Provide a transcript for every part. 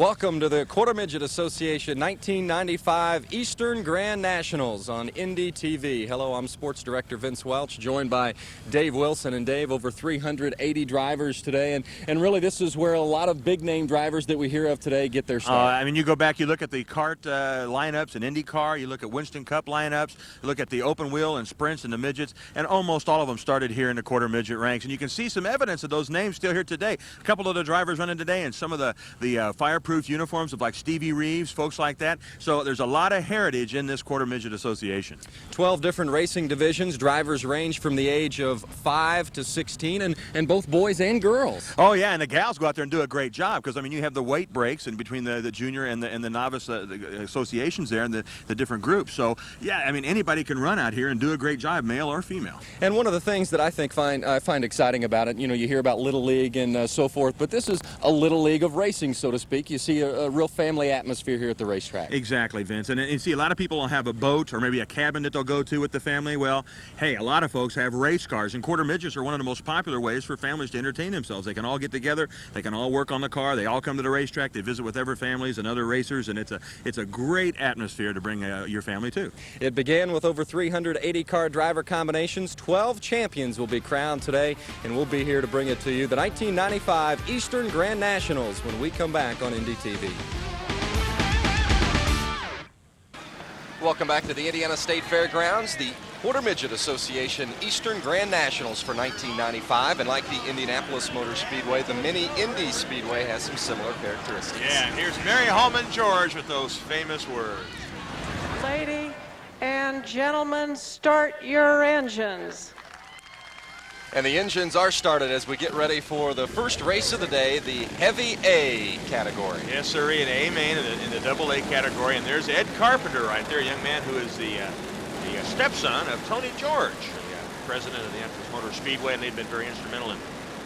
Welcome to the Quarter Midget Association 1995 Eastern Grand Nationals on Indy TV. Hello, I'm Sports Director Vince Welch, joined by Dave Wilson. And Dave, over 380 drivers today, and really this is where a lot of big-name drivers that we hear of today get their start. I mean, you go back, you look at the kart lineups in IndyCar, you look at Winston Cup lineups, you look at the open wheel and sprints and the midgets, and almost all of them started here in the quarter midget ranks. And you can see some evidence of those names still here today. A couple of the drivers running today, and some of the fireproof uniforms of like Stevie Reeves, folks like that. So there's a lot of heritage in this Quarter Midget Association. 12 different racing divisions. Drivers range from the age of 5 to 16, and both boys and girls. Oh yeah, and the gals go out there and do a great job, because I mean you have the weight breaks in between the junior and the novice the associations there, and the different groups. So yeah, I mean anybody can run out here and do a great job, male or female. And one of the things that I find exciting about it, you know, you hear about Little League and so forth, but this is a Little League of racing, so to speak. You see a real family atmosphere here at the racetrack. Exactly, Vince. And you see a lot of people will have a boat or maybe a cabin that they'll go to with the family. Well, hey, a lot of folks have race cars, and quarter midgets are one of the most popular ways for families to entertain themselves. They can all get together, they can all work on the car, they all come to the racetrack, they visit with other families and other racers, and it's a great atmosphere to bring your family to. It began with over 380 car driver combinations. 12 champions will be crowned today, and we'll be here to bring it to you. The 1995 Eastern Grand Nationals when we come back on Indy TV. Welcome back to the Indiana State Fairgrounds, the Quarter Midget Association Eastern Grand Nationals for 1995. And like the Indianapolis Motor Speedway, the Mini Indy Speedway has some similar characteristics. Yeah, and here's Mary Holman George with those famous words. Ladies and gentlemen, start your engines. And the engines are started as we get ready for the first race of the day, the Heavy A category. Yes, sir, an A main in the double A category. And there's Ed Carpenter right there, a young man who is the stepson of Tony George, the president of the Indianapolis Motor Speedway, and they've been very instrumental in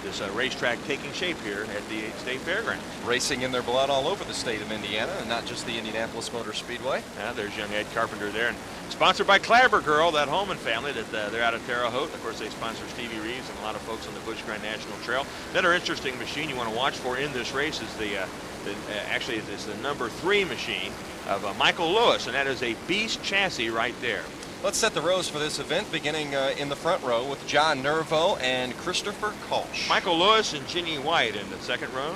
this racetrack taking shape here at the State Fairgrounds. Racing in their blood all over the state of Indiana, and not just the Indianapolis Motor Speedway. Yeah, there's young Ed Carpenter there, and sponsored by Clabber Girl, that Holman family. That they're out of Terre Haute. Of course, they sponsor Stevie Reeves and a lot of folks on the Busch Grand National Trail. Another interesting machine you want to watch for in this race is actually it's the number 3 machine of Michael Lewis, and that is a Beast chassis right there. Let's set the rows for this event, beginning in the front row with John Nervo and Christopher Kolsch. Michael Lewis and Ginny White in the second row.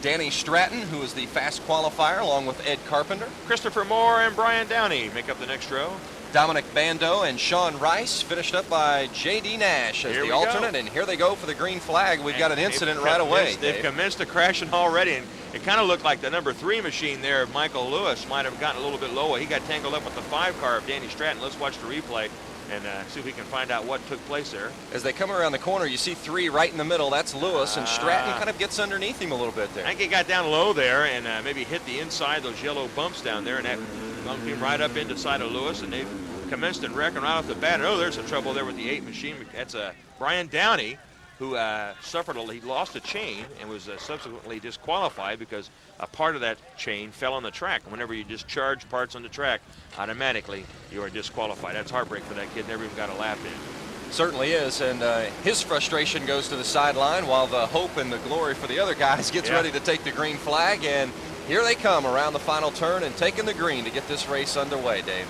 Danny Stratton, who is the fast qualifier, along with Ed Carpenter. Christopher Moore and Brian Downey make up the next row. Dominic Bando and Sean Rice, finished up by J.D. Nash as the alternate. And here they go for the green flag. We've got an incident right away. They've commenced a crashing already, and it kind of looked like the number 3 machine there of Michael Lewis might have gotten a little bit low. He got tangled up with the 5 car of Danny Stratton. Let's watch the replay and see if we can find out what took place there. As they come around the corner, you see 3 right in the middle. That's Lewis, and Stratton kind of gets underneath him a little bit there. I think he got down low there and maybe hit the inside, those yellow bumps down there, and that bumped him right up into the side of Lewis, and they've commenced and wrecking right off the bat. Oh, there's some trouble there with the 8 machine. That's Brian Downey, who he lost a chain and was subsequently disqualified because a part of that chain fell on the track. Whenever you discharge parts on the track, automatically you are disqualified. That's heartbreak for that kid. Never even got a lap in. Certainly is, and his frustration goes to the sideline while the hope and the glory for the other guys gets ready to take the green flag. And here they come around the final turn and taking the green to get this race underway, Dave.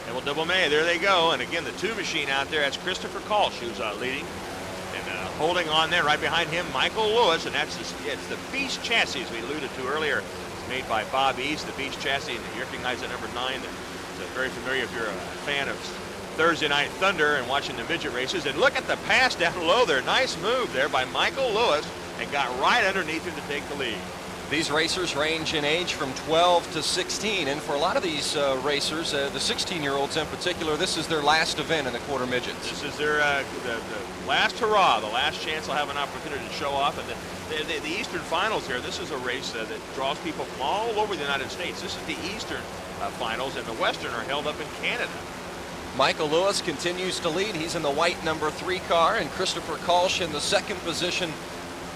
And well, double May, there they go. And again, the 2 machine out there, that's Christopher Kolsch, who's leading. And holding on there, right behind him, Michael Lewis, and it's the Beast chassis, as we alluded to earlier. It's made by Bob East, the Beast chassis, and you recognize that number 9. It's very familiar if you're a fan of Thursday Night Thunder and watching the midget races. And look at the pass down low there. Nice move there by Michael Lewis, and got right underneath him to take the lead. These racers range in age from 12 to 16, and for a lot of these racers, the 16-year-olds in particular, this is their last event in the quarter midgets. This is their the last hurrah, the last chance they'll have an opportunity to show off. And the Eastern Finals here, this is a race that draws people from all over the United States. This is the Eastern Finals, and the Western are held up in Canada. Michael Lewis continues to lead. He's in the white number 3 car, and Christopher Kolsch in the second position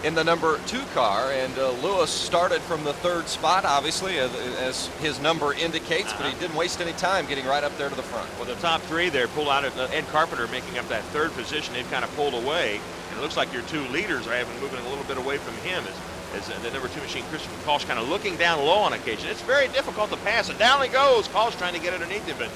in the number 2 car. And Lewis started from the 3rd spot, obviously, as his number indicates, but he didn't waste any time getting right up there to the front. Well, the top 3 there pulled out. Ed Carpenter making up that 3rd position. They've kind of pulled away, and it looks like your 2 leaders are moving a little bit away from him as as the number 2 machine, Christopher Kolsch, kind of looking down low on occasion. It's very difficult to pass, and down he goes. Kolsch trying to get underneath him, but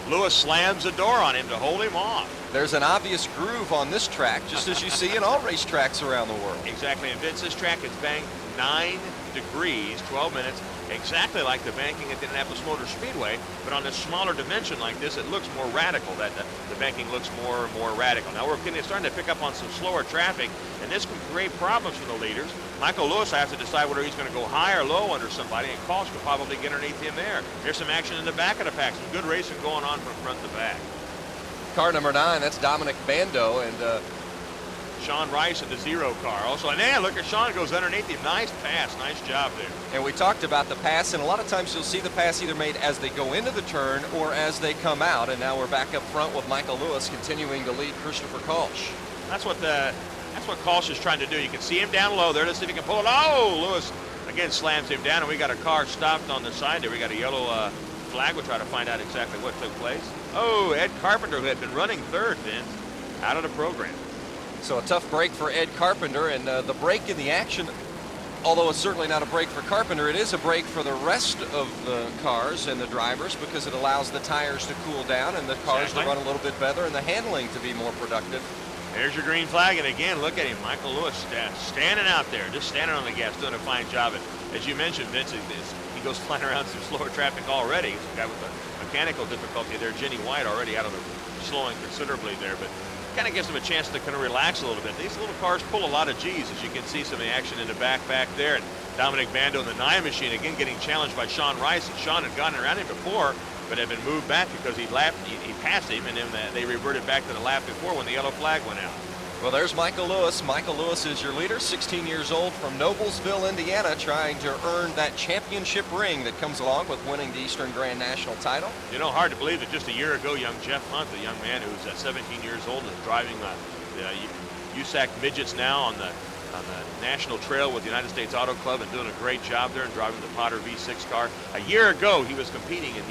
Lewis slams the door on him to hold him off. There's an obvious groove on this track, just as you see in all racetracks around the world. Exactly, and Vince, this track is banked 9 degrees, 12 minutes, exactly like the banking at the Indianapolis Motor Speedway, but on a smaller dimension like this, it looks more radical. That the banking looks more radical. Now we're starting to pick up on some slower traffic, and this can create problems for the leaders. Michael Lewis has to decide whether he's going to go high or low under somebody, and Kolsch could probably get underneath him there. There's some action in the back of the pack, some good racing going on from front to back. Car number 9, that's Dominic Bando, and Sean Rice in the 0 car also. And yeah, look at Sean goes underneath him. Nice pass, nice job there. And we talked about the pass, and a lot of times you'll see the pass either made as they go into the turn or as they come out. And now we're back up front with Michael Lewis continuing to lead Christopher Kolsch. That's what Kolsch is trying to do. You can see him down low there. Let's see if he can pull it. Oh, Lewis again slams him down, and we got a car stopped on the side there. We got a yellow flag. We'll try to find out exactly what took place. Oh, Ed Carpenter, who had been running third, Vince, out of the program. So a tough break for Ed Carpenter, and the break in the action, although it's certainly not a break for Carpenter, it is a break for the rest of the cars and the drivers, because it allows the tires to cool down and the cars to run a little bit better and the handling to be more productive. There's your green flag, and again, look at him. Michael Lewis standing out there, just standing on the gas, doing a fine job. And as you mentioned, Vince, he goes flying around some slower traffic already. He's a guy with a mechanical difficulty there. Jenny White already out of the slowing considerably there, but kind of gives them a chance to kind of relax a little bit. These little cars pull a lot of G's, as you can see some action in the back there. And Dominic Bando in the 9 machine, again getting challenged by Sean Rice. And Sean had gotten around him before, but had been moved back because he passed him, and then they reverted back to the lap before when the yellow flag went out. Well, there's Michael Lewis. Michael Lewis is your leader, 16 years old, from Noblesville, Indiana, trying to earn that championship ring that comes along with winning the Eastern Grand National title. You know, hard to believe that just a year ago, young Jeff Hunt, a young man who's 17 years old, is driving the USAC midgets now on the national trail with the United States Auto Club and doing a great job there and driving the Potter V6 car. A year ago, he was competing in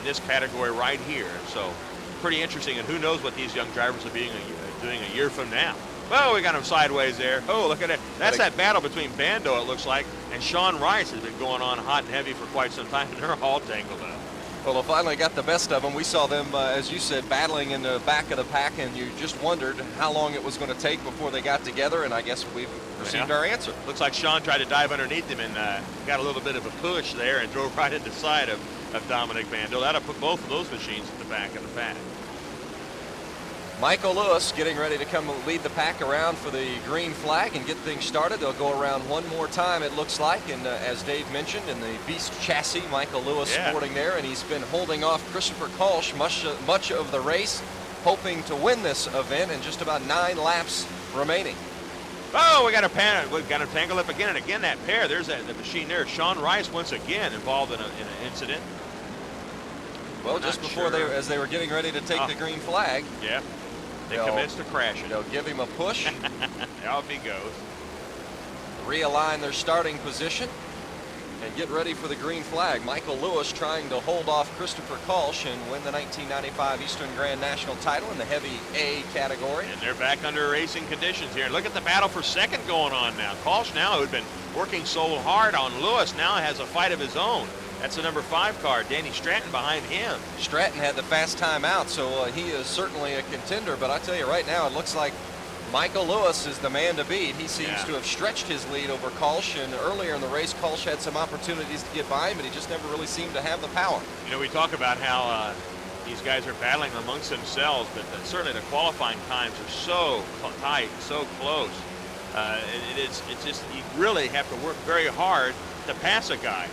this category right here. So pretty interesting, and who knows what these young drivers are doing a year from now. Well, we got him sideways there. Oh, look at it. That's that battle between Bando, it looks like, and Sean Rice has been going on hot and heavy for quite some time, and they're all tangled up. Well, they finally got the best of them. We saw them, as you said, battling in the back of the pack, and you just wondered how long it was going to take before they got together, and I guess we've received our answer. Looks like Sean tried to dive underneath him and got a little bit of a push there and drove right at the side of Dominic Bando. That'll put both of those machines at the back of the pack. Michael Lewis getting ready to come lead the pack around for the green flag and get things started. They'll go around one more time, it looks like, and as Dave mentioned, in the Beast chassis, Michael Lewis sporting there, and he's been holding off Christopher Kolsch much of the race, hoping to win this event, and just about 9 laps remaining. Oh, we got to tangle up again, and again that pair. There's the machine there. Sean Rice once again involved in an incident. Well, just before as they were getting ready to take the green flag. Yeah. They commenced to crash it. They'll give him a push. Off he goes. Realign their starting position and get ready for the green flag. Michael Lewis trying to hold off Christopher Kolsch and win the 1995 Eastern Grand National title in the heavy A category. And they're back under racing conditions here. Look at the battle for second going on now. Kolsch now, who'd been working so hard on Lewis, now has a fight of his own. That's the number 5 car, Danny Stratton, behind him. Stratton had the fast time out, so he is certainly a contender. But I tell you right now, it looks like Michael Lewis is the man to beat. He seems to have stretched his lead over Kolsch, and earlier in the race, Kolsch had some opportunities to get by him, but he just never really seemed to have the power. You know, we talk about how these guys are battling amongst themselves, but certainly the qualifying times are so tight, so close. It's just, you really have to work very hard to pass a guy.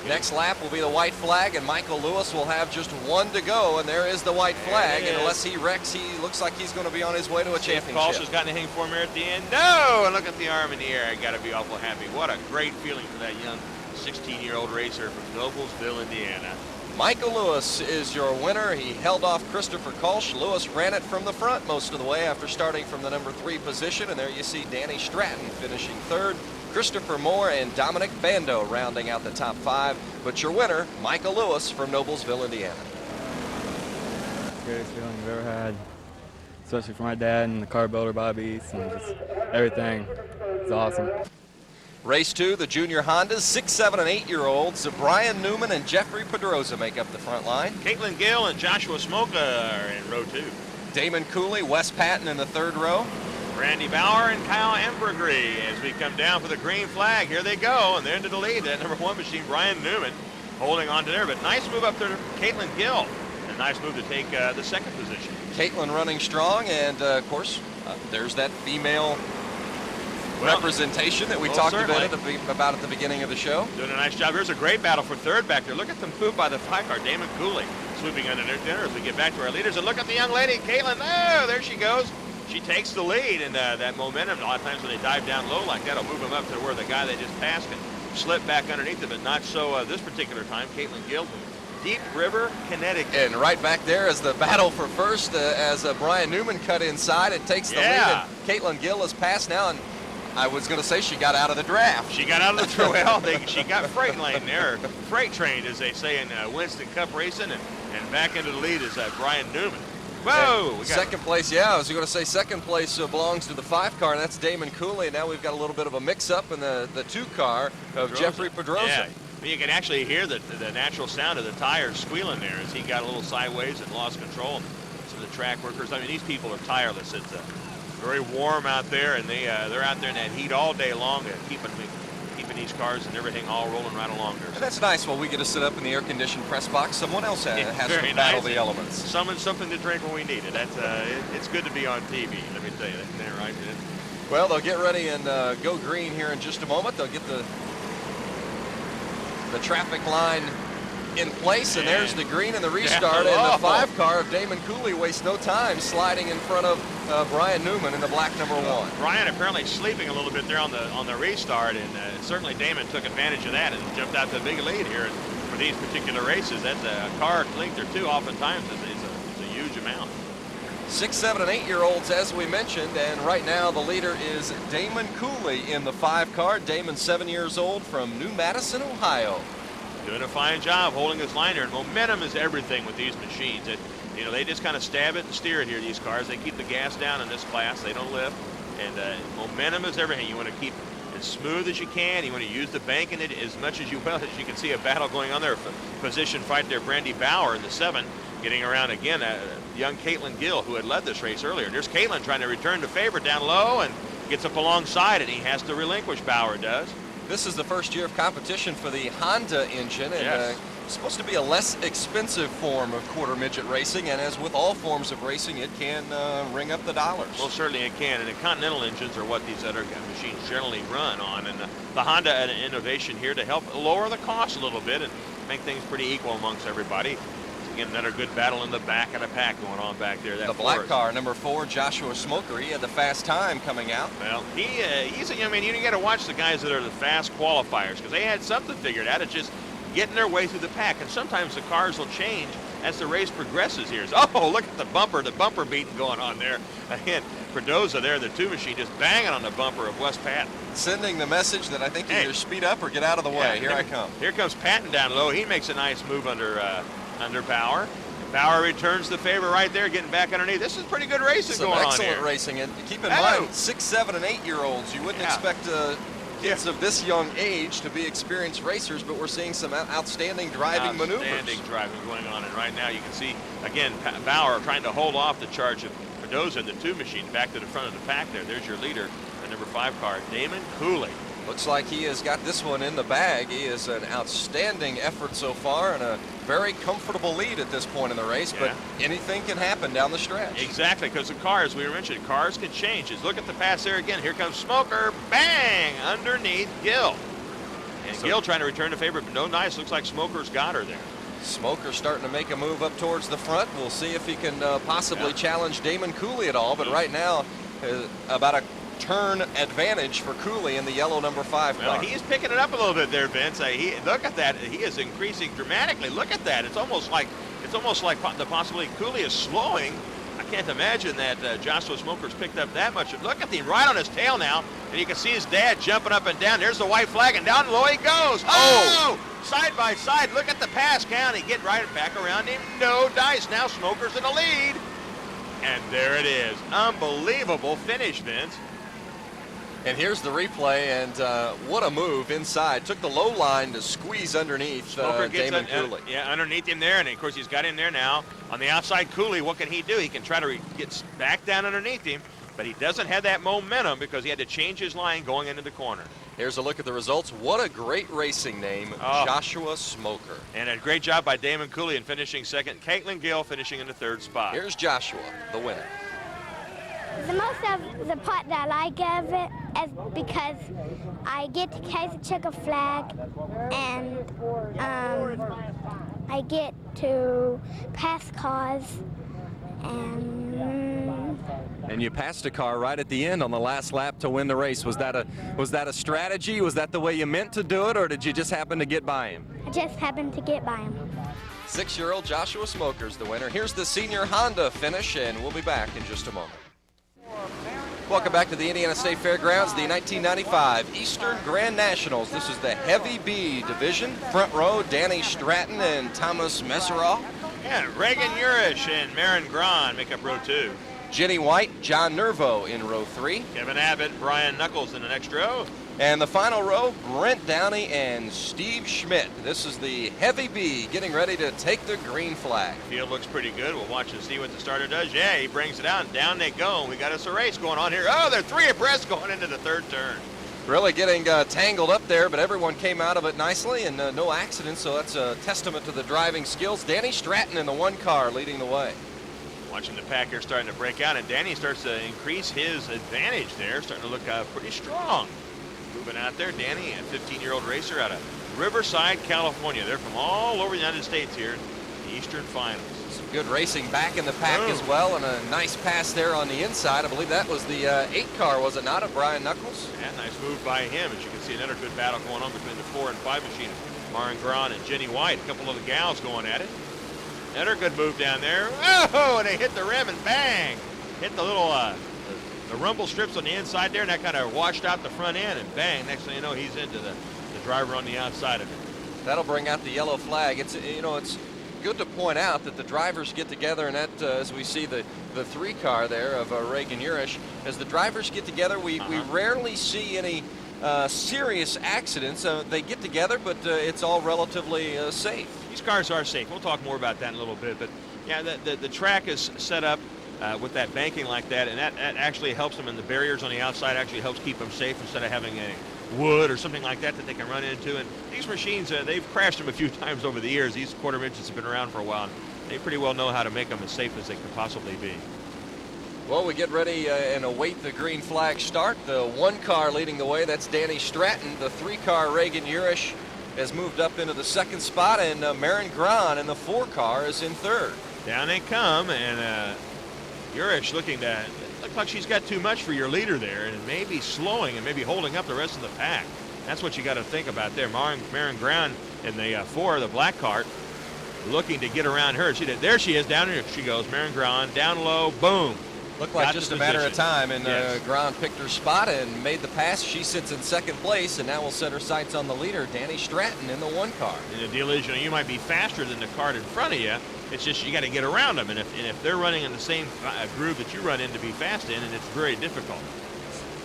Next lap will be the white flag, and Michael Lewis will have just 1 to go, and there is the white flag. And unless he wrecks, he looks like he's going to be on his way to a championship. Kolsch has got anything for him here at the end? No! And look at the arm in the air. I got to be awful happy. What a great feeling for that young 16-year-old racer from Noblesville, Indiana. Michael Lewis is your winner. He held off Christopher Kolsch. Lewis ran it from the front most of the way after starting from the number 3 position, and there you see Danny Stratton finishing 3rd. Christopher Moore and Dominic Bando rounding out the top 5. But your winner, Michael Lewis from Noblesville, Indiana. Greatest feeling I've ever had, especially for my dad and the car builder Bobby East and just everything. It's awesome. Race 2, the junior Hondas, 6, 7, and 8-year-olds. Brian Newman and Jeffrey Pedroza make up the front line. Caitlin Gill and Joshua Smoka are in row 2. Damon Cooley, Wes Patton in the third row. Randy Bauer and Kyle Embergree as we come down for the green flag. Here they go, and they're into the lead. That number 1 machine, Brian Newman, holding on to there. But nice move up there to Caitlin Gill. A nice move to take the second position. Caitlin running strong, and of course, there's that female representation that we talked about at the beginning of the show. Doing a nice job. Here's a great battle for third back there. Look at the move by the 5-car, Damon Cooley, swooping under there as we get back to our leaders. And look at the young lady, Caitlin. Oh, there she goes. She takes the lead, and that momentum, a lot of times when they dive down low like that, will move them up to where the guy they just passed can slip back underneath them, but not so this particular time. Caitlin Gill from Deep River, Connecticut. And right back there is the battle for first as Brian Newman cut inside and takes the lead. And Caitlin Gill has passed now, and I was going to say she got out of the draft. She got out of the draft. She got freight lane there, freight trained, as they say in Winston Cup racing, and back into the lead is Brian Newman. Whoa! We got second place, I was going to say second place belongs to the 5-car, and that's Damon Cooley. And now we've got a little bit of a mix-up in the 2-car of Jeffrey Pedroza. Yeah. You can actually hear the natural sound of the tires squealing there as he got a little sideways and lost control. Some of the track workers, I mean, these people are tireless. It's very warm out there, and they're out there in that heat all day long, keeping these cars and everything all rolling right along there. And that's nice. While we get to sit up in the air-conditioned press box, someone else has to battle nice. the elements. Something to drink when we need it. That's it's good to be on TV. Let me tell you that, right? Well, they'll get ready and go green here in just a moment. They'll get the traffic line in place, and there's the green and the restart, and the 5-car of Damon Cooley wastes no time sliding in front of Brian Newman in the black number 1. Brian apparently sleeping a little bit there on the restart, and certainly Damon took advantage of that and jumped out to a big lead here for these particular races. That's a car length or two oftentimes is a huge amount. 6, 7, and 8-year-olds, as we mentioned, and right now the leader is Damon Cooley in the 5-car. Damon, 7 years old, from New Madison, Ohio. Doing a fine job holding his line here, and momentum is everything with these machines. They just kind of stab it and steer it here, these cars. They keep the gas down in this class. They don't lift, and momentum is everything. You want to keep as smooth as you can. You want to use the bank in it as much as you will. As you can see, a battle going on there. Position fight there. Brandy Bauer in the 7, getting around again. Young Caitlin Gill, who had led this race earlier. There's Caitlin trying to return to favor down low and gets up alongside, and he has to relinquish. Bauer does. This is the first year of competition for the Honda engine, and it's supposed to be a less expensive form of quarter midget racing, and as with all forms of racing, it can ring up the dollars. Well, certainly it can, and the Continental engines are what these other machines generally run on, and the Honda had an innovation here to help lower the cost a little bit and make things pretty equal amongst everybody. Again, another good battle in the back of the pack going on back there. The black car, number 4, Joshua Smoker. He had the fast time coming out. Well, he's I mean, you got to watch the guys that are the fast qualifiers, because they had something figured out. It's just getting their way through the pack, and sometimes the cars will change as the race progresses here. Oh, look at the bumper beating going on there. Again, Pedroza there, the 2 machine, just banging on the bumper of Wes Patton. Sending the message that I think either speed up or get out of the way. Here I come. Here comes Patton down low. He makes a nice move under Bauer. Bauer returns the favor right there, getting back underneath. This is pretty good racing going on here. Excellent racing, and keep in mind, 6, 7, and 8-year-olds. You wouldn't expect kids of this young age to be experienced racers, but we're seeing some outstanding driving maneuvers. Outstanding driving going on, and right now you can see, again, Bauer trying to hold off the charge of Pedroza, the 2 machine, back to the front of the pack there. There's your leader, the number 5 car, Damon Cooley. Looks like he has got this one in the bag. He is an outstanding effort so far and a very comfortable lead at this point in the race, but anything can happen down the stretch. Exactly, because the cars, we mentioned, cars can change. Just look at the pass there again. Here comes Smoker, bang, underneath Gill. And Gill trying to return to favor, but no nice. Looks like Smoker's got her there. Smoker starting to make a move up towards the front. We'll see if he can possibly challenge Damon Cooley at all, but right now, about a turn advantage for Cooley in the yellow number 5 car. Well, he's picking it up a little bit there, Vince. Look at that. He is increasing dramatically. Look at that. It's almost like the possibility Cooley is slowing. I can't imagine that Joshua Smoker's picked up that much. Look at him right on his tail now, and you can see his dad jumping up and down. There's the white flag, and down low he goes. Oh! Side by side. Look at the pass count. He get right back around him. No dice. Now Smoker's in the lead. And there it is. Unbelievable finish, Vince. And here's the replay, and what a move inside. Took the low line to squeeze underneath Damon Cooley. Yeah, underneath him there, and of course he's got him there now. On the outside, Cooley, what can he do? He can try to get back down underneath him, but he doesn't have that momentum because he had to change his line going into the corner. Here's a look at the results. What a great racing name, Joshua Smoker. And a great job by Damon Cooley in finishing second. Caitlin Gill finishing in the third spot. Here's Joshua, the winner. The most of the part that I like of it is because I get to catch the checker flag, and I get to pass cars, and you passed a car right at the end on the last lap to win the race. Was that a strategy? Was that the way you meant to do it, or did you just happen to get by him? I just happened to get by him. 6-year-old Joshua Smoker's the winner. Here's the senior Honda finish, and we'll be back in just a moment. Welcome back to the Indiana State Fairgrounds, the 1995 Eastern Grand Nationals. This is the Heavy B division. Front row, Danny Stratton and Thomas Messeroff. Yeah, Reagan Urish and Marin Gran make up row 2. Jenny White, John Nervo in row 3. Kevin Abbott, Brian Knuckles in the next row. And the final row, Brent Downey and Steve Schmidt. This is the Heavy B getting ready to take the green flag. Field looks pretty good. We'll watch and see what the starter does. Yeah, he brings it out, and down they go. We got us a race going on here. Oh, they're 3 abreast going into the third turn. Really getting tangled up there, but everyone came out of it nicely and no accidents, so that's a testament to the driving skills. Danny Stratton in the 1 car leading the way. Watching the pack here starting to break out, and Danny starts to increase his advantage there, starting to look pretty strong. Moving out there, Danny, a 15-year-old racer out of Riverside, California. They're from all over the United States here in the Eastern Finals. Some good racing back in the pack as well, and a nice pass there on the inside. I believe that was the 8 car, was it not, of Brian Knuckles? Yeah, nice move by him. As you can see, another good battle going on between the 4 and 5 machine. Marin Gran and Jenny White, a couple of the gals going at it. Another good move down there. Oh, and they hit the rim and bang! Hit the little the rumble strips on the inside there, and that kind of washed out the front end, and bang, next thing you know, he's into the driver on the outside of it. That'll bring out the yellow flag. It's good to point out that the drivers get together, and that as we see the 3 car there of Reagan Urish, as the drivers get together, we rarely see any serious accidents. They get together, but it's all relatively safe. These cars are safe. We'll talk more about that in a little bit, but yeah, the track is set up with that banking like that, and that actually helps them, and the barriers on the outside actually helps keep them safe instead of having a wood or something like that they can run into. And these machines, they've crashed them a few times over the years. These quarter midgets have been around for a while, and they pretty well know how to make them as safe as they can possibly be. Well, we get ready and await the green flag start. The 1 car leading the way, that's Danny Stratton. The 3 car, Reagan Urish, has moved up into the 2nd spot, and Marin Gran in the 4 car is in 3rd. Down they come, and Urish looks like she's got too much for your leader there, and maybe slowing and maybe holding up the rest of the pack. That's what you got to think about there. Marin Gran in the 4, the black cart, looking to get around her. There she is, down here she goes. Marin Gran, down low, boom. Looked like just a matter of time, and Gran picked her spot and made the pass. She sits in 2nd place, and now we'll set her sights on the leader, Danny Stratton, in the 1 car. And the deal is, you might be faster than the cart in front of you. It's just you got to get around them, and if they're running in the same groove that you run in to be fast in, and it's very difficult.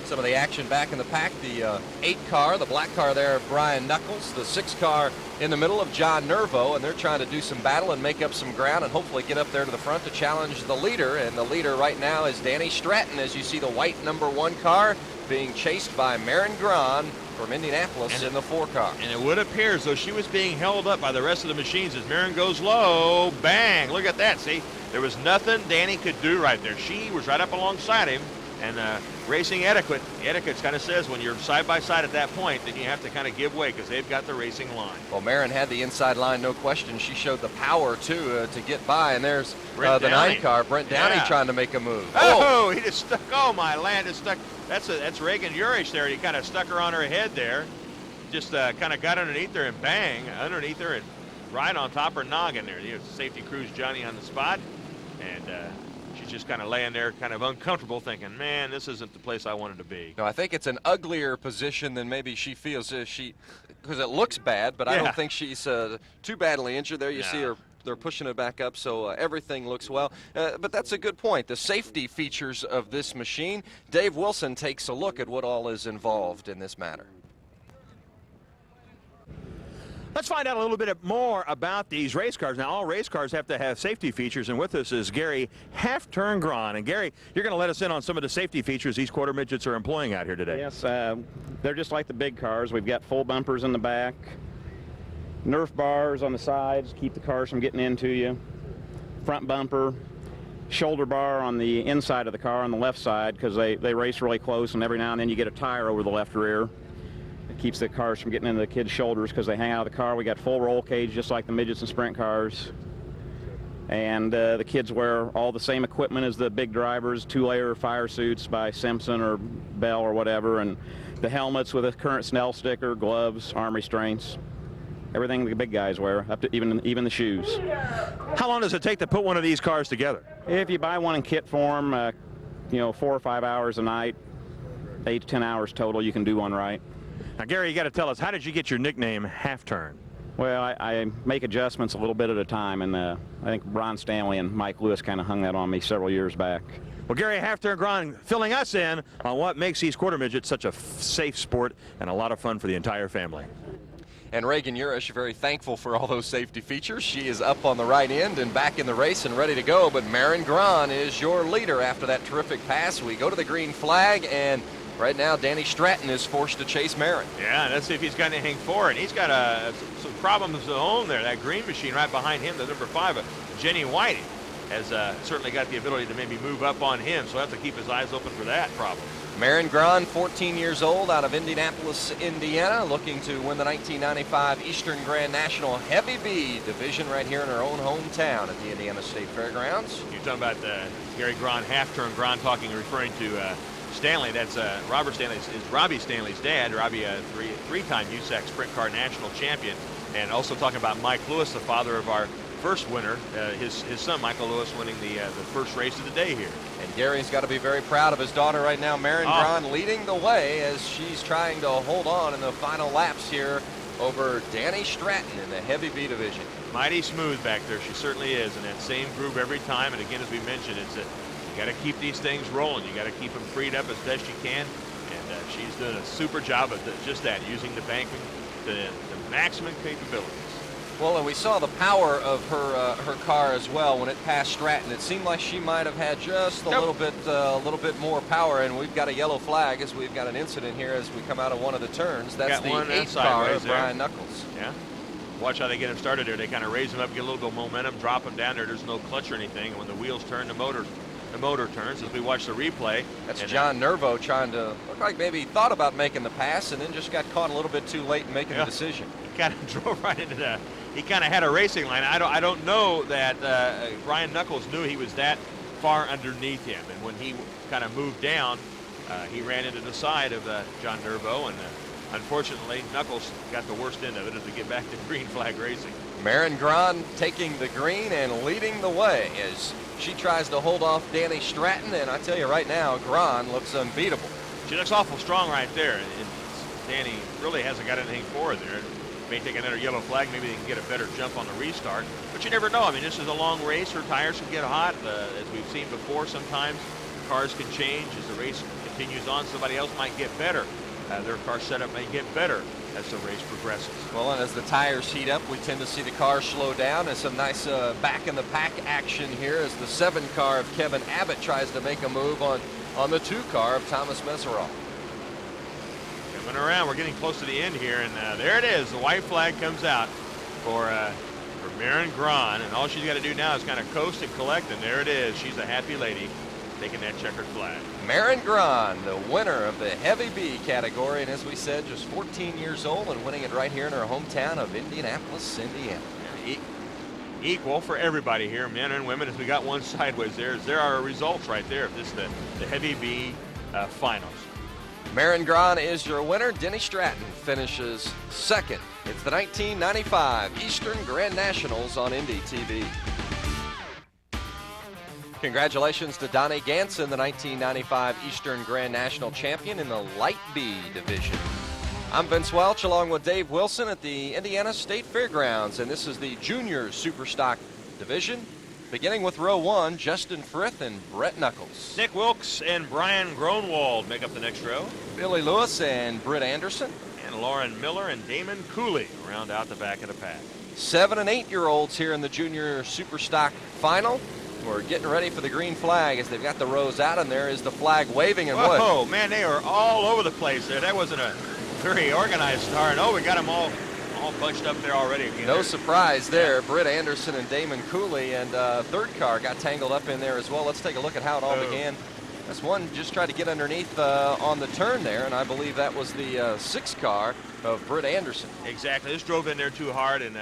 Some of the action back in the pack, the 8 car, the black car there of Brian Knuckles, the 6 car in the middle of John Nervo, and they're trying to do some battle and make up some ground and hopefully get up there to the front to challenge the leader. And the leader right now is Danny Stratton, as you see the white number 1 car being chased by Marin Gran from Indianapolis in the 4 car. And it would appear as though she was being held up by the rest of the machines as Marin goes low. Bang! Look at that. See, there was nothing Danny could do right there. She was right up alongside him. And racing etiquette kind of says when you're side by side at that point, then you have to kind of give way because they've got the racing line. Well, Marin had the inside line, no question. She showed the power too to get by. And there's the 9 car, Brent Downey, trying to make a move. Oh, he just stuck. Oh, my land is stuck. That's Reagan Urish there. He kind of stuck her on her head there. Just kind of got underneath her and bang, underneath her and right on top of her noggin there. The safety crew's Johnny on the spot. And she's just kind of laying there, kind of uncomfortable, thinking, man, this isn't the place I wanted to be. No, I think it's an uglier position than maybe she feels. Because it looks bad, but I don't think she's too badly injured there. You see her they're pushing it back up, so everything looks well. But that's a good point. The safety features of this machine. Dave Wilson takes a look at what all is involved in this matter. Let's find out a little bit more about these race cars. Now, all race cars have to have safety features, and with us is Gary Half-Turn Gron. And Gary, you're going to let us in on some of the safety features these quarter midgets are employing out here today. Yes, they're just like the big cars. We've got full bumpers in the back, Nerf bars on the sides, keep the cars from getting into you, front bumper, shoulder bar on the inside of the car on the left side because they race really close, and every now and then you get a tire over the left rear. It keeps the cars from getting into the kids' shoulders because they hang out of the car. We got full roll cage just like the midgets and sprint cars. And the kids wear all the same equipment as the big drivers, 2-layer fire suits by Simpson or Bell or whatever, and the helmets with a current Snell sticker, gloves, arm restraints, everything the big guys wear, up to even the shoes. How long does it take to put one of these cars together? If you buy one in kit form, 4 or 5 hours a night, 8 to 10 hours total, you can do one right. Now, Gary, you got to tell us, how did you get your nickname Half-Turn? Well, I make adjustments a little bit at a time, and I think Ron Stanley and Mike Lewis kind of hung that on me several years back. Well, Gary Half-Turn Gron filling us in on what makes these quarter midgets such a safe sport and a lot of fun for the entire family. And Reagan Urish, very thankful for all those safety features. She is up on the right end and back in the race and ready to go. But Marin Gron is your leader after that terrific pass. We go to the green flag, and right now Danny Stratton is forced to chase Marin. Yeah, let's see if he's got anything for it. He's got some problems of his own there. That green machine right behind him, the number 5, Jenny Whiting, has certainly got the ability to maybe move up on him, so he'll have to keep his eyes open for that problem. Marin Gron, 14 years old, out of Indianapolis, Indiana, looking to win the 1995 Eastern Grand National Heavy B division right here in her own hometown at the Indiana State Fairgrounds. You're talking about Gary Gron, Half-Turn Gron, referring to Stanley. That's Robbie Stanley's dad. Robbie, a three-time USAC Sprint Car National Champion, and also talking about Mike Lewis, the father of our first winner, his son Michael Lewis winning the first race of the day here. And Gary's got to be very proud of his daughter right now. Marin Gron leading the way as she's trying to hold on in the final laps here over Danny Stratton in the Heavy B division. Mighty smooth back there. She certainly is in that same groove every time. And again, as we mentioned, it's you got to keep these things rolling. You got to keep them freed up as best you can. And she's done a super job of just that, using the banking to the maximum capabilities. Well, and we saw the power of her car as well when it passed Stratton. It seemed like she might have had just a little bit more power, and we've got a yellow flag as we've got an incident here as we come out of one of the turns. That's the 8th car of Brian Knuckles. Yeah. Watch how they get him started there. They kind of raise him up, get a little bit of momentum, drop him down there. There's no clutch or anything. And when the wheels turn, the motor turns. As we watch the replay. That's John Nervo trying to look like maybe he thought about making the pass and then just got caught a little bit too late in making the decision. He kind of drove right into the. He kind of had a racing line. I don't know that Brian Knuckles knew he was that far underneath him, and when he kind of moved down, he ran into the side of John Nervo, and unfortunately Knuckles got the worst end of it as we get back to green flag racing. Marin Gron taking the green and leading the way as she tries to hold off Danny Stratton, and I tell you right now, Gron looks unbeatable. She looks awful strong right there, and Danny really hasn't got anything for her there. May take another yellow flag. Maybe they can get a better jump on the restart. But you never know. I mean, this is a long race. Her tires can get hot. As we've seen before, sometimes cars can change. As the race continues on, somebody else might get better. Their car setup may get better as the race progresses. Well, and as the tires heat up, we tend to see the cars slow down. And some nice back-in-the-pack action here as the 7 car of Kevin Abbott tries to make a move on the 2 car of Thomas Meseroff. Coming around, we're getting close to the end here, and there it is. The white flag comes out for Marin Gron, and all she's got to do now is kind of coast and collect, and there it is. She's a happy lady taking that checkered flag. Marin Gron, the winner of the Heavy B category, and as we said, just 14 years old and winning it right here in her hometown of Indianapolis, Indiana. Equal for everybody here, men and women, as we got one sideways there. There are results right there of this, the Heavy B finals. Marin Gron is your winner. Denny Stratton finishes 2nd. It's the 1995 Eastern Grand Nationals on Indy TV. Congratulations to Donnie Ganson, the 1995 Eastern Grand National Champion in the Light B division. I'm Vince Welch along with Dave Wilson at the Indiana State Fairgrounds, and this is the Junior Superstock Division. Beginning with row 1, Justin Frith and Brett Knuckles. Nick Wilkes and Brian Gronwald make up the next row. Billy Lewis and Britt Anderson. And Lauren Miller and Damon Cooley round out the back of the pack. 7 and 8-year-olds here in the Junior Superstock Final. We're getting ready for the green flag as they've got the rows out, and there is the flag waving. And whoa, man, they are all over the place there. That wasn't a very organized start. Oh, we got them all bunched up there already again. No surprise there. Britt Anderson and Damon Cooley, and third car got tangled up in there as well. Let's take a look at how it all began. This one just tried to get underneath on the turn there, and I believe that was the 6th car of Britt Anderson. Exactly. This drove in there too hard, and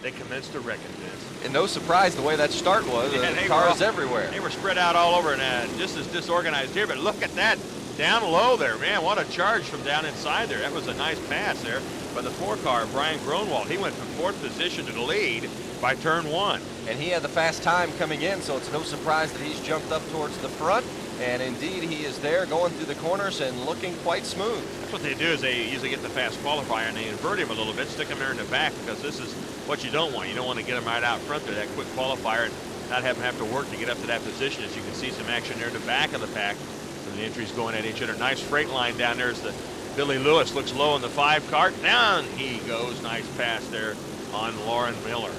they commenced to wrecking this. And no surprise the way that start was. Cars everywhere. They were spread out all over and just as disorganized here, but look at that. Down low there, man, what a charge from down inside there. That was a nice pass there by the 4 car, Brian Gronwald. He went from 4th position to the lead by turn 1. And he had the fast time coming in, so it's no surprise that he's jumped up towards the front. And indeed, he is there going through the corners and looking quite smooth. That's what they do is they usually get the fast qualifier and they invert him a little bit, stick him there in the back, because this is what you don't want. You don't want to get him right out front there, that quick qualifier, and not have him have to work to get up to that position. As you can see some action there in the back of the pack. So the entries going at each other. Nice freight line down there as the Billy Lewis looks low in the 5 car. Down he goes. Nice pass there on Lauren Miller.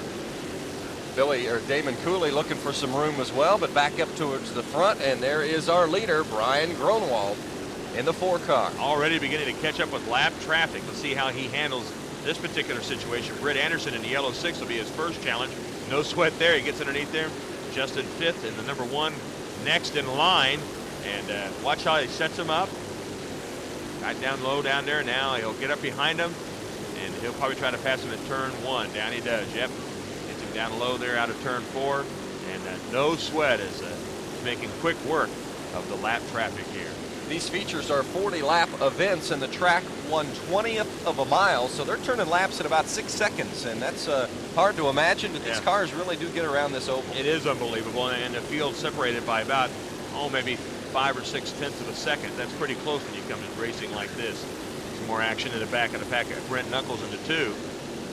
Damon Cooley looking for some room as well, but back up towards the front, and there is our leader, Brian Gronwald, in the 4 car. Already beginning to catch up with lap traffic. Let's see how he handles this particular situation. Britt Anderson in the yellow 6 will be his first challenge. No sweat there. He gets underneath there. Justin 5th in the number 1 next in line. And watch how he sets him up. Right down low down there. Now he'll get up behind him, and he'll probably try to pass him at turn 1. Down he does. Yep. Gets him down low there out of turn 4. And no sweat is making quick work of the lap traffic here. These features are 40-lap events, and the track 1/20th of a mile, so they're turning laps in about 6 seconds, and that's hard to imagine, but these cars really do get around this oval. It is unbelievable, and the field separated by about, maybe 5 or 6 tenths of a second. That's pretty close when you come to racing like this. Some more action in the back of the pack. Brent Knuckles into 2,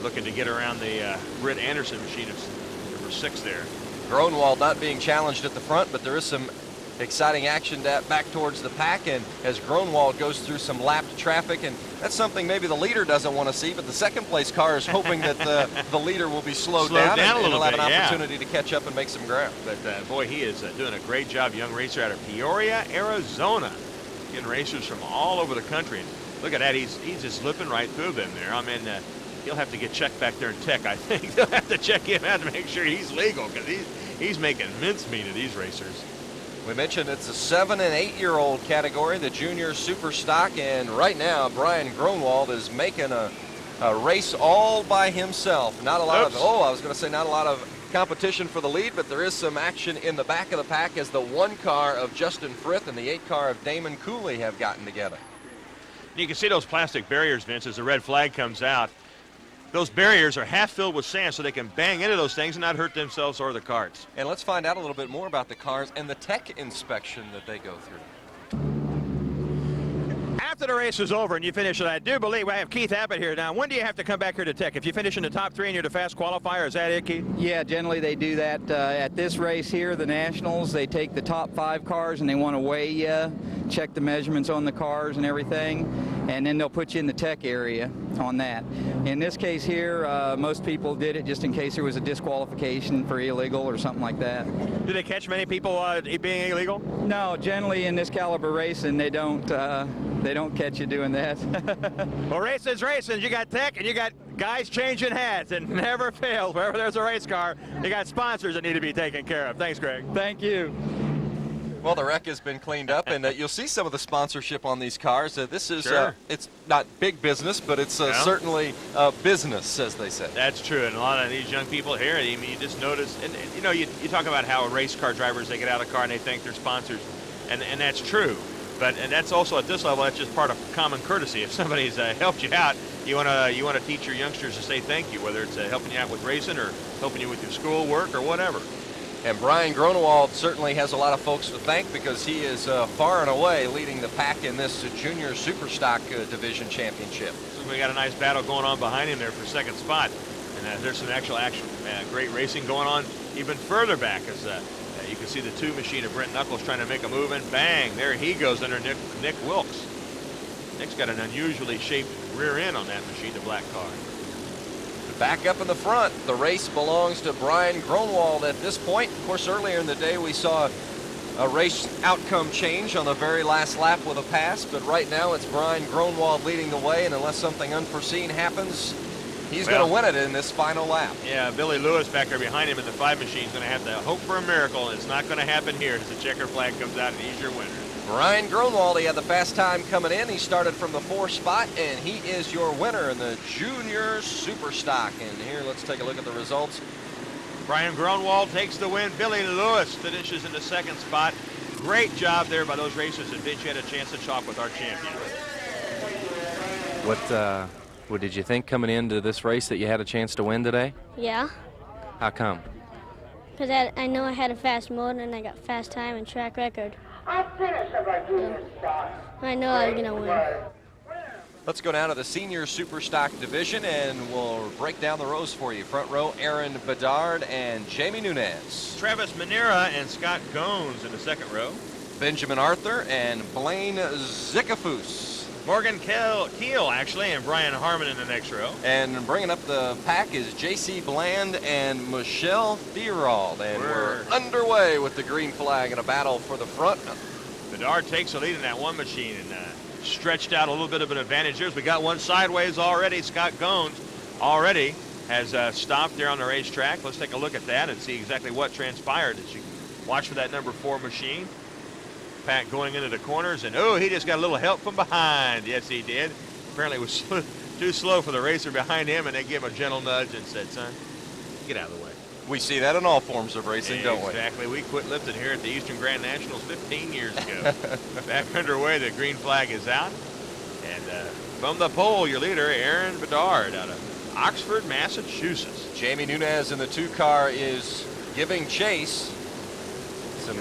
looking to get around the Britt Anderson machine of number 6 there. Gronwald not being challenged at the front, but there is some exciting action back towards the pack, and as Gronwald goes through some lapped traffic, and that's something maybe the leader doesn't want to see, but the second place car is hoping that the leader will be slowed down a and little will have bit, an opportunity to catch up and make some ground. But boy, he is doing a great job. Young racer out of Peoria, Arizona, getting racers from all over the country. And look at that, he's just lipping right through them there. I mean, he'll have to get checked back there in tech. I think they'll have to check him out to make sure he's legal, because he's making mincemeat of these racers. We mentioned it's a 7 and 8-year-old category, the Junior Superstock, and right now Brian Gronwald is making a race all by himself. Not a lot not a lot of competition for the lead, but there is some action in the back of the pack as the 1 car of Justin Frith and the 8 car of Damon Cooley have gotten together. You can see those plastic barriers, Vince, as the red flag comes out. Those barriers are half filled with sand so they can bang into those things and not hurt themselves or the carts. And let's find out a little bit more about the cars and the tech inspection that they go through. After the race is over and you finish it, I do believe I have Keith Abbott here. Now, when do you have to come back here to tech? If you finish in the top 3 and you're the fast qualifier, is that it, Keith? Yeah, generally they do that at this race here, the Nationals. They take the top 5 cars and they want to weigh you, check the measurements on the cars and everything, and then they'll put you in the tech area on that. In this case here, most people did it just in case there was a disqualification for illegal or something like that. Do they catch many people being illegal? No, generally in this caliber racing, they don't catch you doing that. Well, racing's racing. You got tech and you got guys changing hats, and never fails. Wherever there's a race car, you got sponsors that need to be taken care of. Thanks, Greg. Thank you. Well, the wreck has been cleaned up, and you'll see some of the sponsorship on these cars. This is, it's not big business, but it's certainly business, as they say. That's true, and a lot of these young people here, I mean, you just notice, and you know, you talk about how race car drivers, they get out of the car and they thank their sponsors, and that's true. And that's also at this level, that's just part of common courtesy. If somebody's helped you out, you want to teach your youngsters to say thank you, whether it's helping you out with racing or helping you with your school work or whatever. And Brian Gronwald certainly has a lot of folks to thank, because he is far and away leading the pack in this Junior Superstock Division Championship. This is We got a nice battle going on behind him there for second spot. And there's some actual action, great racing going on even further back as you can see the 2 machine of Brent Knuckles trying to make a move, and bang, there he goes under Nick Wilkes. Nick's got an unusually shaped rear end on that machine, the black car. Back up in the front, the race belongs to Brian Gronwald at this point. Of course, earlier in the day we saw a race outcome change on the very last lap with a pass, but right now it's Brian Gronwald leading the way, and unless something unforeseen happens, he's going to win it in this final lap. Yeah, Billy Lewis back there behind him in the 5 machine is going to have to hope for a miracle, and it's not going to happen here as the checker flag comes out and he's your winner. Brian Gronwald, he had the fast time coming in. He started from the 4th spot, and he is your winner in the Junior Super Stock. And here, let's take a look at the results. Brian Gronwald takes the win. Billy Lewis finishes in the 2nd spot. Great job there by those racers, and Vince had a chance to talk with our champion. What did you think coming into this race that you had a chance to win today? Yeah, How come? because I know I had a fast motor and I got fast time and track record. I know I was going to win. Let's go down to the Senior Super Stock division, and we'll break down the rows for you. Front row, Aaron Bedard and Jamie Nunez. Travis Manera and Scott Gones in the 2nd row. Benjamin Arthur and Blaine Zicafus. Morgan Keel, actually, and Brian Harmon in the next row. And bringing up the pack is J.C. Bland and Michelle Therold. And we're underway with the green flag in a battle for the front. Bedard takes the lead in that 1 machine and stretched out a little bit of an advantage here. We got one sideways already. Scott Gones already has stopped there on the racetrack. Let's take a look at that and see exactly what transpired as you watch for that number 4 machine. Pat going into the corners, and he just got a little help from behind. Yes, he did. Apparently it was too slow for the racer behind him, and they gave him a gentle nudge and said, son, get out of the way. We see that in all forms of racing, don't we? Exactly. We quit lifting here at the Eastern Grand Nationals 15 years ago. Back underway, the green flag is out. And from the pole, your leader, Aaron Bedard out of Oxford, Massachusetts. Jamie Nunez in the 2 car is giving chase. Some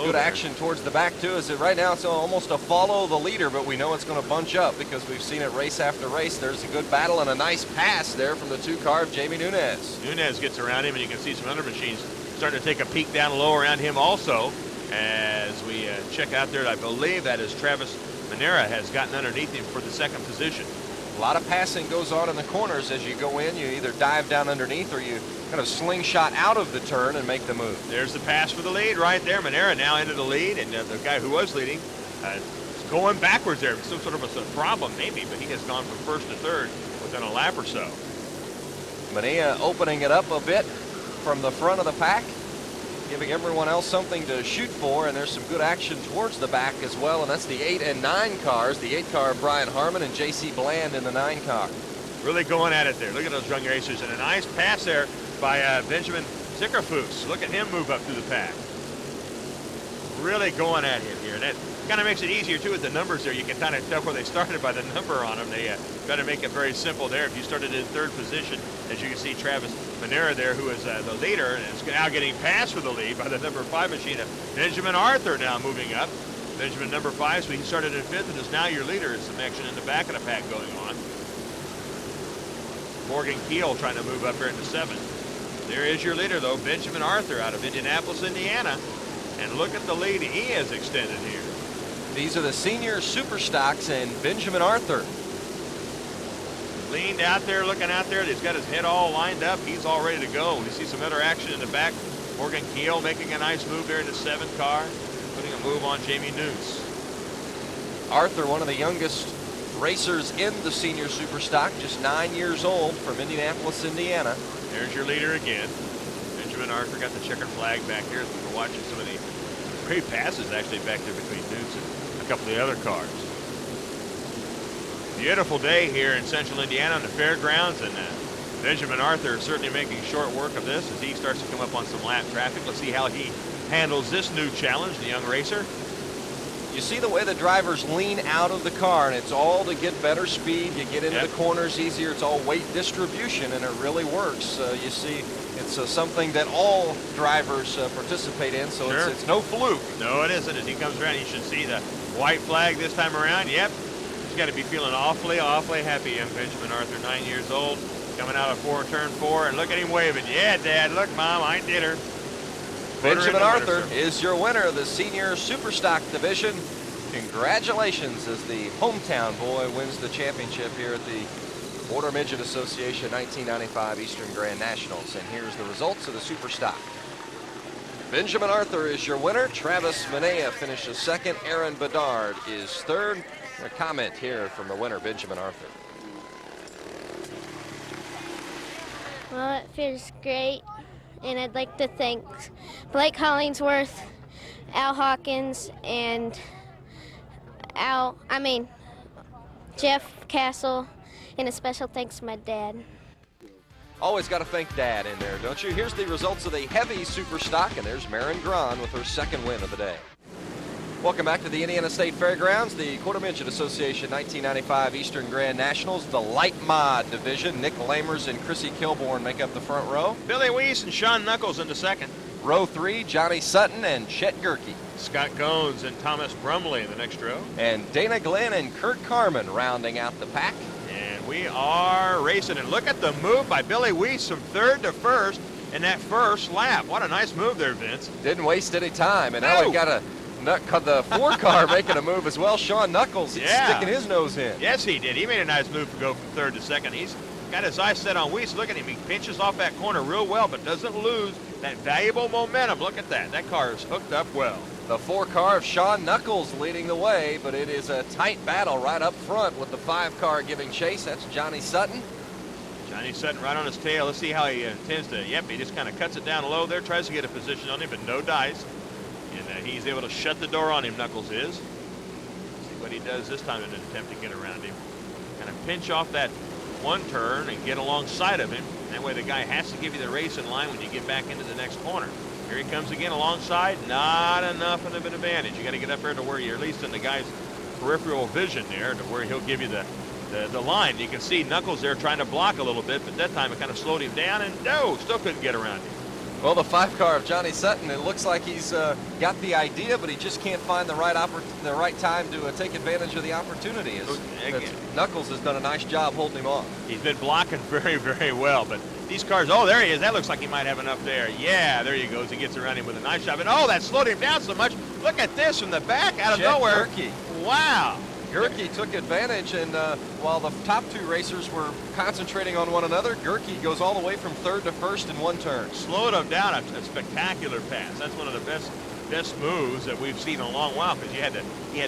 good action towards the back too. Is it right now? It's almost a follow the leader, but we know it's going to bunch up because we've seen it race after race. There's a good battle and a nice pass there from the 2 car of Jamie Nunez. Nunez gets around him, and you can see some other machines starting to take a peek down low around him also. As we check out there, I believe that is Travis Manera has gotten underneath him for the 2nd position. A lot of passing goes on in the corners as you go in. You either dive down underneath or you kind of slingshot out of the turn and make the move. There's the pass for the lead right there. Manera now into the lead, and the guy who was leading is going backwards there. Some sort of a problem maybe, but he has gone from 1st to 3rd within a lap or so. Manea opening it up a bit from the front of the pack, giving everyone else something to shoot for, and there's some good action towards the back as well, and that's the 8 and 9 cars. The 8 car of Brian Harmon and J.C. Bland in the 9 car. Really going at it there. Look at those young racers, and a nice pass there by Benjamin Zickerfoos. Look at him move up through the pack. Really going at him here. And that kind of makes it easier, too, with the numbers there. You can kind of tell where they started by the number on them. They got to make it very simple there. If you started in 3rd position, as you can see, Travis Manera there, who is the leader, and is now getting passed for the lead by the number 5 machine of Benjamin Arthur now moving up. Benjamin number 5, so he started in 5th and is now your leader. There's some action in the back of the pack going on. Morgan Keel trying to move up here into 7th. There is your leader, though, Benjamin Arthur out of Indianapolis, Indiana. And look at the lead he has extended here. These are the Senior Super Stocks and Benjamin Arthur. Leaned out there, looking out there. He's got his head all lined up. He's all ready to go. We see some other action in the back. Morgan Keel making a nice move there in the 7th car, putting a move on Jamie Newes. Arthur, one of the youngest racers in the Senior Super Stock, just 9 years old, from Indianapolis, Indiana. There's your leader again. Benjamin Arthur got the checkered flag back here as we were watching some of the great passes actually back there between Newes and a couple of the other cars. Beautiful day here in central Indiana on the fairgrounds, and Benjamin Arthur is certainly making short work of this as he starts to come up on some lap traffic. Let's see how he handles this new challenge, the young racer. You see the way the drivers lean out of the car, and it's all to get better speed. You get into the corners easier. It's all weight distribution, and it really works. You see, it's something that all drivers participate in, so it's no fluke. No, it isn't. As he comes around, you should see the white flag this time around. Yep, He's got to be feeling awfully, awfully happy, young Benjamin Arthur, 9 years old, coming out of turn 4, and look at him waving. Yeah, Dad, look, Mom, I did her. Benjamin Arthur is your winner of the Senior Superstock Division. Congratulations as the hometown boy wins the championship here at the Quarter Midget Association 1995 Eastern Grand Nationals. And here's the results of the Superstock. Benjamin Arthur is your winner. Travis Manea finishes second. Aaron Bedard is third. A comment here from the winner, Benjamin Arthur. Well, it feels great, and I'd like to thank Blake Hollingsworth, Al Hawkins, and Jeff Castle, and a special thanks to my dad. Always got to thank Dad in there, don't you? Here's the results of the heavy Superstock, and there's Marin Gran with her second win of the day. Welcome back to the Indiana State Fairgrounds, the Quarter Midget Association 1995 Eastern Grand Nationals, the Light Mod Division. Nick Lamers and Chrissy Kilborn make up the front row. Billy Weiss and Sean Knuckles into second. Row 3, Johnny Sutton and Chet Gerke. Scott Goins and Thomas Brumley in the next row. And Dana Glenn and Kurt Carmen rounding out the pack. And we are racing, and look at the move by Billy Weiss from third to first in that first lap. What a nice move there, Vince. Didn't waste any time, and now we've got the 4 car making a move as well. Sean Knuckles sticking his nose in. Yes, he did. He made a nice move to go from third to second. He's got his eyes set on Weiss. Look at him. He pinches off that corner real well, but doesn't lose that valuable momentum. Look at that. That car is hooked up well. The 4 car of Sean Knuckles leading the way, but it is a tight battle right up front with the 5 car giving chase. That's Johnny Sutton. Johnny Sutton right on his tail. Let's see how he intends to. Yep, he just kind of cuts it down low there, tries to get a position on him, but no dice. And he's able to shut the door on him, Knuckles is. See what he does this time in an attempt to get around him. Kind of pinch off that one turn and get alongside of him. That way the guy has to give you the race in line when you get back into the next corner. Here he comes again alongside. Not enough of an advantage. You got to get up there to where you're at least in the guy's peripheral vision there, to where he'll give you the line. You can see Knuckles there trying to block a little bit, but that time it kind of slowed him down, and no, still couldn't get around him. Well, the 5 car of Johnny Sutton, it looks like he's got the idea, but he just can't find the right time to take advantage of the opportunity. Knuckles has done a nice job holding him off. He's been blocking very, very well, but these cars, oh, there he is. That looks like he might have enough there. Yeah, there he goes. He gets around him with a nice shot. And oh, that slowed him down so much. Look at this from the back out of nowhere. Gerke. Wow. Gerke took advantage, and while the top 2 racers were concentrating on one another, Gerke goes all the way from third to first in one turn. Slowed him down, a spectacular pass. That's one of the best moves that we've seen in a long while, because he had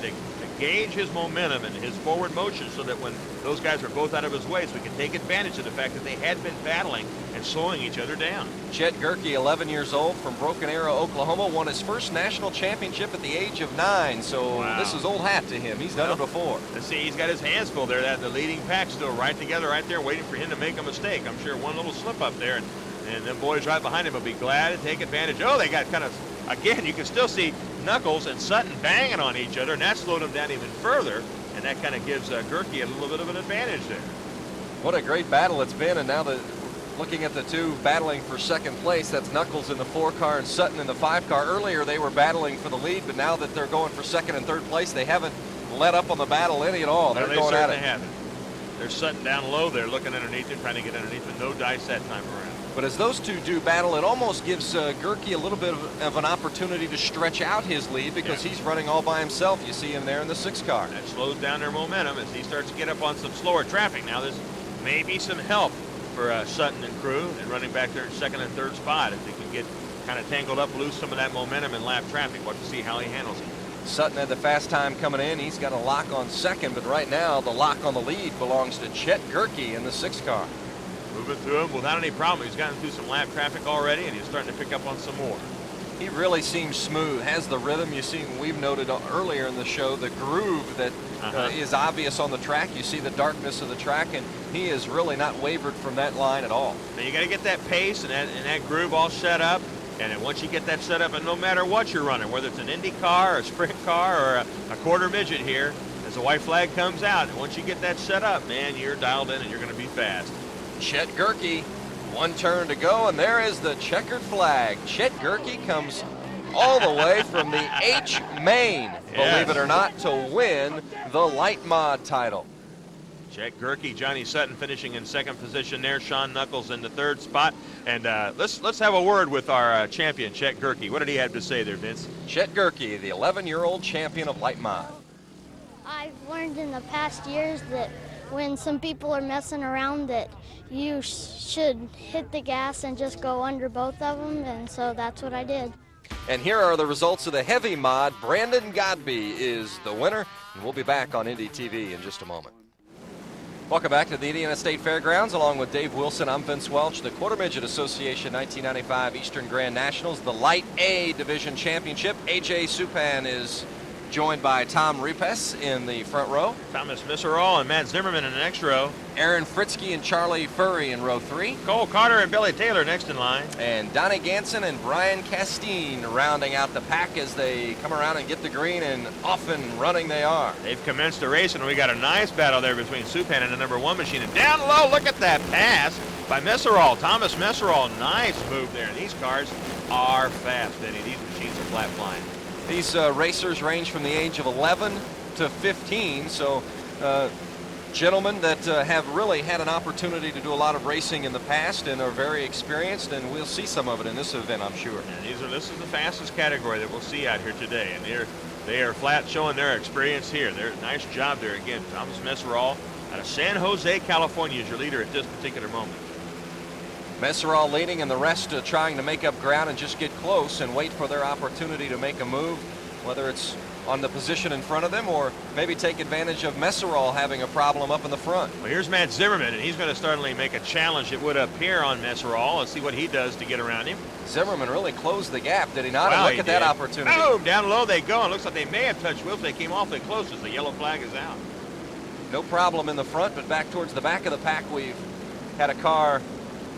to gauge his momentum and his forward motion so that when those guys were both out of his way, so we could take advantage of the fact that they had been battling and slowing each other down. Chet Gerke, 11 years old, from Broken Arrow, Oklahoma, won his first national championship at the age of 9, so This is old hat to him. He's done it before. Let's see, he's got his hands full there. The leading pack still right together right there, waiting for him to make a mistake. I'm sure one little slip up there, and them boys right behind him will be glad to take advantage. Oh, they got kind of, again, you can still see Knuckles and Sutton banging on each other, and that slowed him down even further, and that kind of gives Gerke a little bit of an advantage there. What a great battle it's been, and now looking at the 2 battling for second place, that's Knuckles in the 4 car and Sutton in the 5 car. Earlier they were battling for the lead, but now that they're going for second and third place, they haven't let up on the battle any at all. They're going at it. Haven't. They're Sutton down low there, looking underneath him, trying to get underneath, but no dice that time around. But as those 2 do battle, it almost gives Gerke a little bit of an opportunity to stretch out his lead, because he's running all by himself. You see him there in the 6 car. That slows down their momentum as he starts to get up on some slower traffic. Now there's maybe some help for Sutton and crew and running back there in second and third spot if they can get kind of tangled up, lose some of that momentum in lap traffic. We'll have to see how he handles it. Sutton had the fast time coming in. He's got a lock on second, but right now the lock on the lead belongs to Chet Gerke in the 6 car. Moving through him without any problem. He's gotten through some lap traffic already, and he's starting to pick up on some more. He really seems smooth, has the rhythm. You see, we've noted earlier in the show, the groove that is obvious on the track. You see the darkness of the track, and he is really not wavered from that line at all. Now you got to get that pace and that groove all set up. And then once you get that set up, and no matter what you're running, whether it's an Indy car or a sprint car or a quarter midget here, as the white flag comes out, and once you get that set up, man, you're dialed in and you're going to be fast. Chet Gerke, 1 turn to go, and there is the checkered flag. Chet Gerke comes all the way from the H Main, believe it or not, to win the light mod title. Chet Gerke, Johnny Sutton finishing in second position there. Sean Knuckles in the third spot. And let's have a word with our champion, Chet Gerke. What did he have to say there, Vince? Chet Gerke, the 11-year-old champion of light mod. I've learned in the past years that when some people are messing around that you should hit the gas and just go under both of them, and so that's what I did. And here are the results of the heavy mod. Brandon Godby is the winner, and we'll be back on Indy TV in just a moment. Welcome back to the Indiana State Fairgrounds. Along with Dave Wilson, I'm Vince Welch. The Quarter Midget Association 1995 Eastern Grand Nationals, the Light A Division Championship. A.J. Supan is joined by Tom Repes in the front row. Thomas Misserall and Matt Zimmerman in the next row. Aaron Fritzke and Charlie Furry in row 3. Cole Carter and Billy Taylor next in line. And Donnie Ganson and Brian Castine rounding out the pack as they come around and get the green, and off and running they are. They've commenced the race, and we got a nice battle there between Supan and the number 1 machine. And down low, look at that pass by Misserall. Thomas Misserall, nice move there. And these cars are fast, Denny. These machines are flat flying. These racers range from the age of 11 to 15, so gentlemen that have really had an opportunity to do a lot of racing in the past and are very experienced, and we'll see some of it in this event, I'm sure. And this is the fastest category that we'll see out here today, and they are flat showing their experience here. Nice job there again. Thomas Messerall out of San Jose, California is your leader at this particular moment. Messerall leading, and the rest trying to make up ground and just get close and wait for their opportunity to make a move, whether it's on the position in front of them or maybe take advantage of Messerall having a problem up in the front. Well, here's Matt Zimmerman, and he's going to certainly make a challenge that would appear on Messerall. Let's see what he does to get around him. Zimmerman really closed the gap, did he not? Wow, Look at that opportunity. Boom, down low they go, and looks like they may have touched wheels. They came awfully close as the yellow flag is out. No problem in the front, but back towards the back of the pack, we've had a car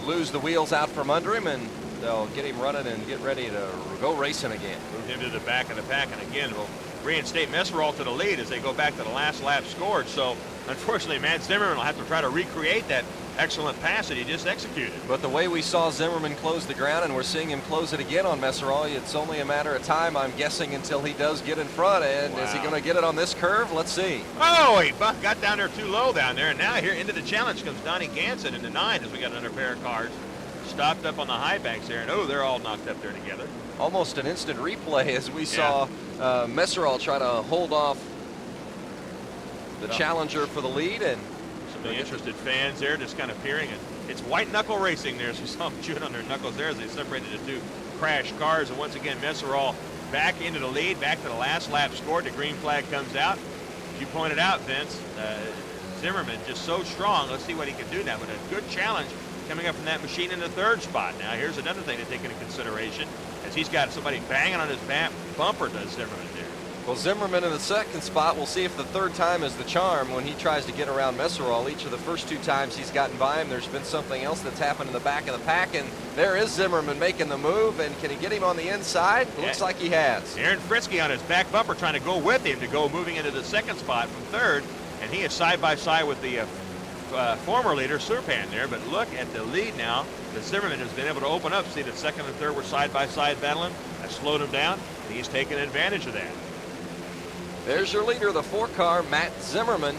lose the wheels out from under him, and they'll get him running and get ready to go racing again. Moved him to the back of the pack, and again we'll reinstate Messerall to the lead as they go back to the last lap scored. So unfortunately, Matt Zimmerman will have to try to recreate that excellent pass that he just executed. But the way we saw Zimmerman close the ground, and we're seeing him close it again on Messerall, it's only a matter of time, I'm guessing, until he does get in front. And Is he going to get it on this curve? Let's see. Oh, he got down there too low down there, and now here into the challenge comes Donnie Ganson in the 9 as we got another pair of cars stopped up on the high banks there, and oh, they're all knocked up there together. Almost an instant replay as we saw Messerall try to hold off the challenger for the lead, and some of the interested fans there just kind of peering. And it's white knuckle racing there, as we saw them chewing on their knuckles there as they separated the two crash cars. And once again, Messerall back into the lead, back to the last lap scored. The green flag comes out. As you pointed out, Vince, Zimmerman just so strong. Let's see what he can do now with a good challenge coming up from that machine in the 3rd spot. Now here's another thing to take into consideration, as he's got somebody banging on his bumper, does Zimmerman there. Well, Zimmerman in the 2nd spot. We'll see if the 3rd time is the charm when he tries to get around Messerall. Each of the first 2 times he's gotten by him, there's been something else that's happened in the back of the pack, and there is Zimmerman making the move, and can he get him on the inside? Looks like he has. Aaron Fritzke on his back bumper trying to go with him to go moving into the 2nd spot from 3rd, and he is side by side with the former leader Supan there. But look at the lead now that Zimmerman has been able to open up. See, the 2nd and 3rd were side by side battling. That slowed him down, and he's taken advantage of that. There's your leader, the 4 car, Matt Zimmerman.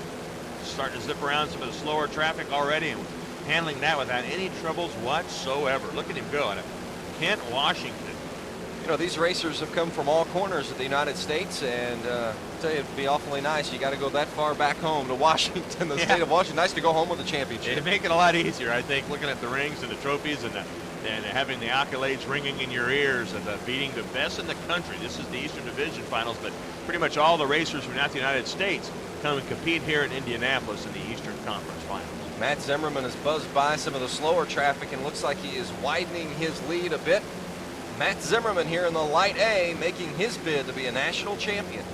Starting to zip around some of the slower traffic already and handling that without any troubles whatsoever. Look at him go. Kent Washington. You know, these racers have come from all corners of the United States, and I tell you, it'd be awfully nice. You got to go that far back home to Washington, the state of Washington. Nice to go home with a championship. It'd make it a lot easier, I think, looking at the rings and the trophies and having the accolades ringing in your ears of beating the best in the country. This is the Eastern Division Finals, but pretty much all the racers from out the United States come and compete here in Indianapolis in the Eastern Conference Finals. Matt Zimmerman has buzzed by some of the slower traffic and looks like he is widening his lead a bit. Matt Zimmerman here in the Light A making his bid to be a national champion.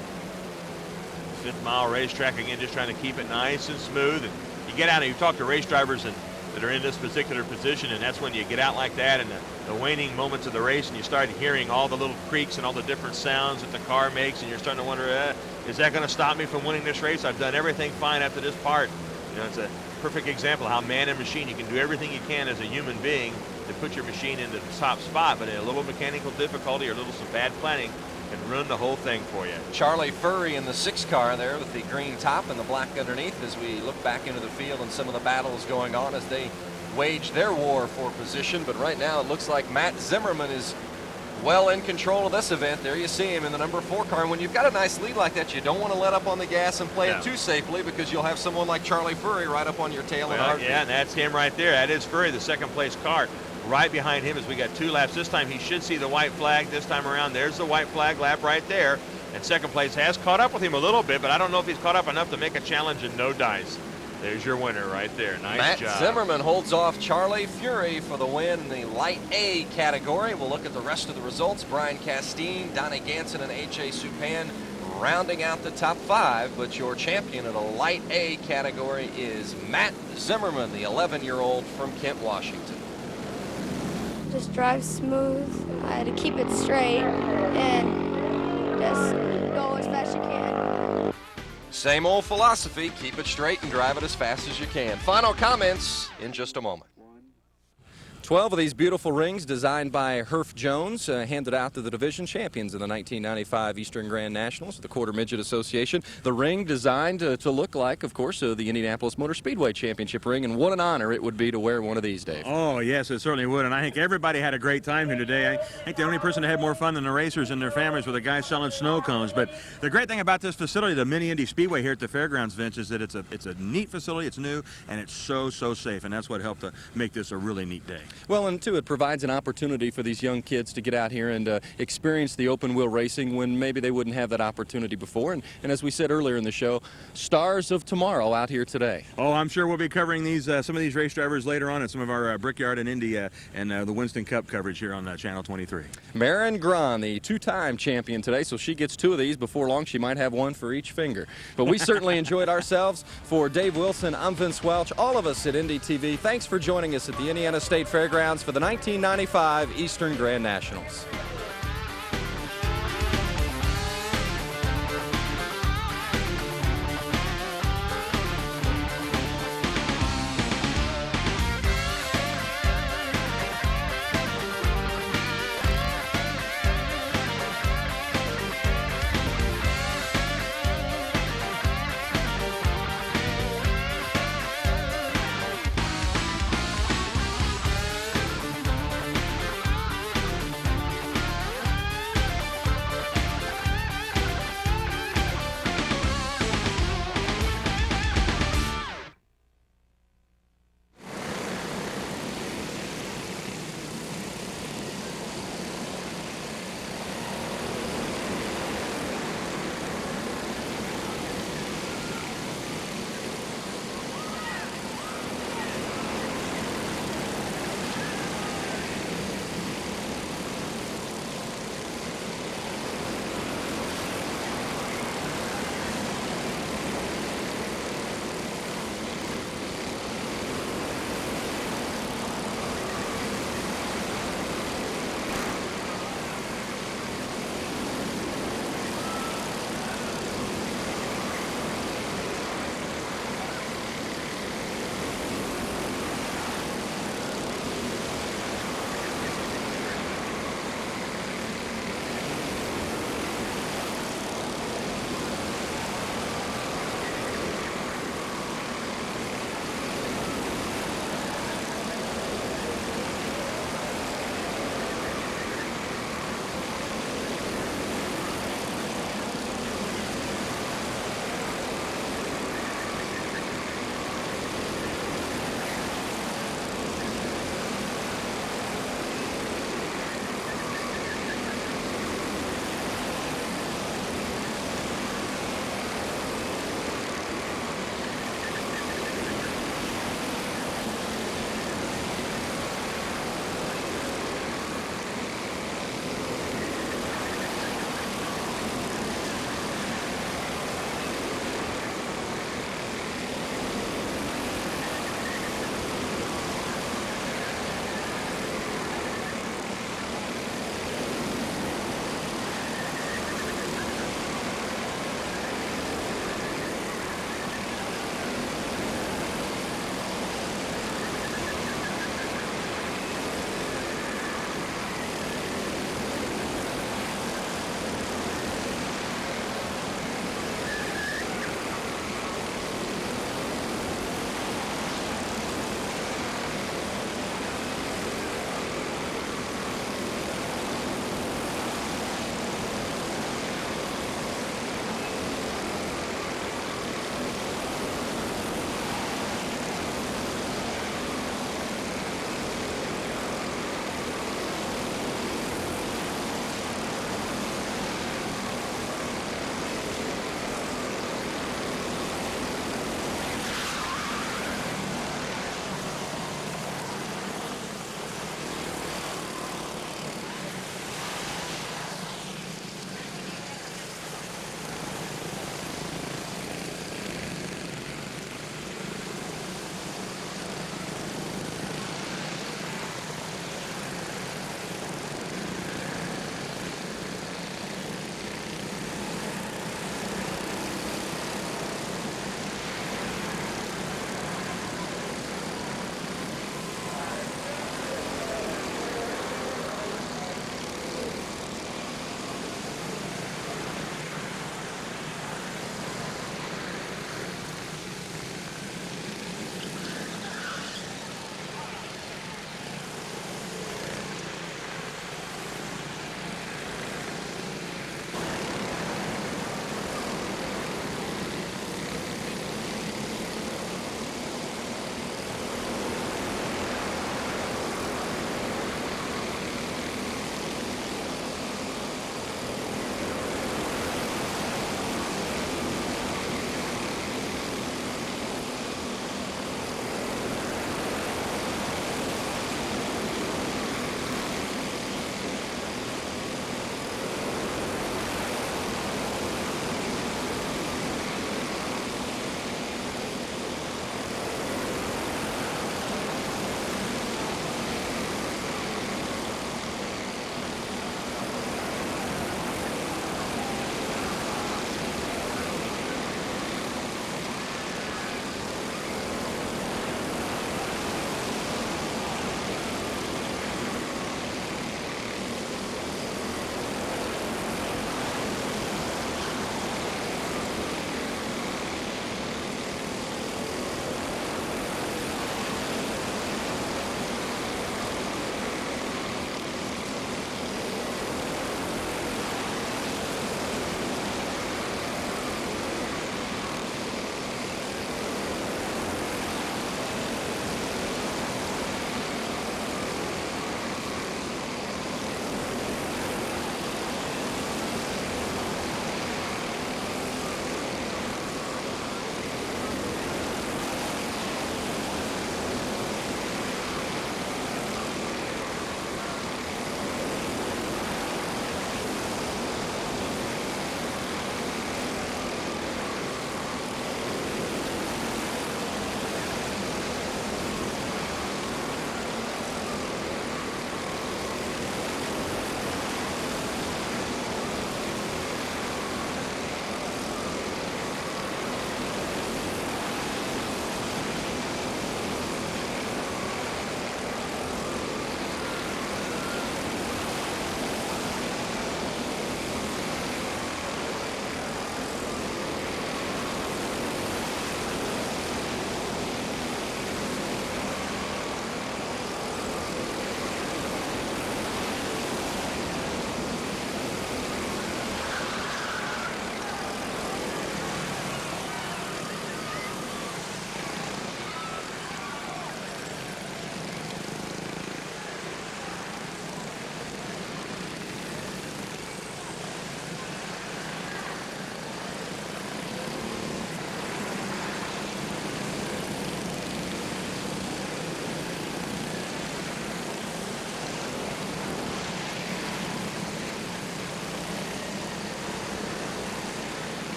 5th mile racetrack again, just trying to keep it nice and smooth. And you get out and you talk to race drivers that are in this particular position, and that's when you get out like that in the waning moments of the race and you start hearing all the little creaks and all the different sounds that the car makes, and you're starting to wonder, is that going to stop me from winning this race? I've done everything fine up to this part. You know, it's a perfect example of how man and machine, you can do everything you can as a human being to put your machine into the top spot, but a little mechanical difficulty or some bad planning can ruin the whole thing for you. Charlie Furry in the 6 car there with the green top and the black underneath as we look back into the field and some of the battles going on as they wage their war for position. But right now it looks like Matt Zimmerman is well in control of this event. There you see him in the number 4 car. And when you've got a nice lead like that, you don't want to let up on the gas and play it too safely, because you'll have someone like Charlie Furry right up on your tail. Well, yeah, and that's him right there. That is Furry, the second place car. Right behind him as we got 2 laps. This time he should see the white flag. This time around, there's the white flag lap right there. And second place has caught up with him a little bit, but I don't know if he's caught up enough to make a challenge and no dice. There's your winner right there. Nice job. Matt Zimmerman holds off Charlie Fury for the win in the light A category. We'll look at the rest of the results. Brian Castine, Donnie Ganson, and H.A. Supan rounding out the top 5, but your champion in the light A category is Matt Zimmerman, the 11-year-old from Kent, Washington. Just drive smooth. I had to keep it straight and just go as fast as you can. Same old philosophy, keep it straight and drive it as fast as you can. Final comments in just a moment. 12 of these beautiful rings designed by Herff Jones, handed out to the division champions in the 1995 Eastern Grand Nationals, the Quarter Midget Association. The ring designed to look like, of course, the Indianapolis Motor Speedway Championship ring, and what an honor it would be to wear one of these, Dave. Oh, yes, it certainly would, and I think everybody had a great time here today. I think the only person that had more fun than the racers and their families were the guys selling snow cones. But the great thing about this facility, the Mini Indy Speedway here at the Fairgrounds, Vince, is that it's a neat facility, it's new, and it's so safe, and that's what helped to make this a really neat day. Well, and too, it provides an opportunity for these young kids to get out here and experience the open wheel racing when maybe they wouldn't have that opportunity before. And as we said earlier in the show, stars of tomorrow out here today. Oh, I'm sure we'll be covering these some of these race drivers later on in some of our Brickyard and Indy and the Winston Cup coverage here on Channel 23. Maren Gran, the 2-time champion today, so she gets 2 of these. Before long, she might have 1 for each finger. But we certainly enjoyed ourselves. For Dave Wilson, I'm Vince Welch. All of us at Indy TV, thanks for joining us at the Indiana State Fairgrounds for the 1995 Eastern Grand Nationals.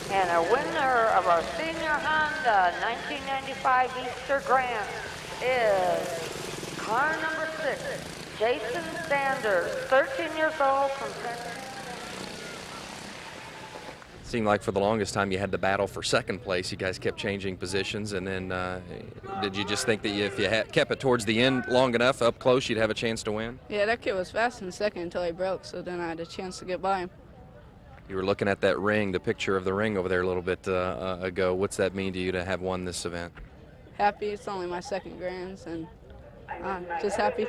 And a winner of our Senior Honda 1995 Easter Grant is car number 6, Jason Sanders, 13 years old from Texas. Seemed like for the longest time you had to battle for second place. You guys kept changing positions, and then did you just think that if you kept it towards the end long enough, up close, you'd have a chance to win? Yeah, that kid was fast in second until he broke, so then I had a chance to get by him. You were looking at that ring, the picture of the ring over there a little bit ago. What's that mean to you to have won this event? Happy. It's only my second Grands, and just happy.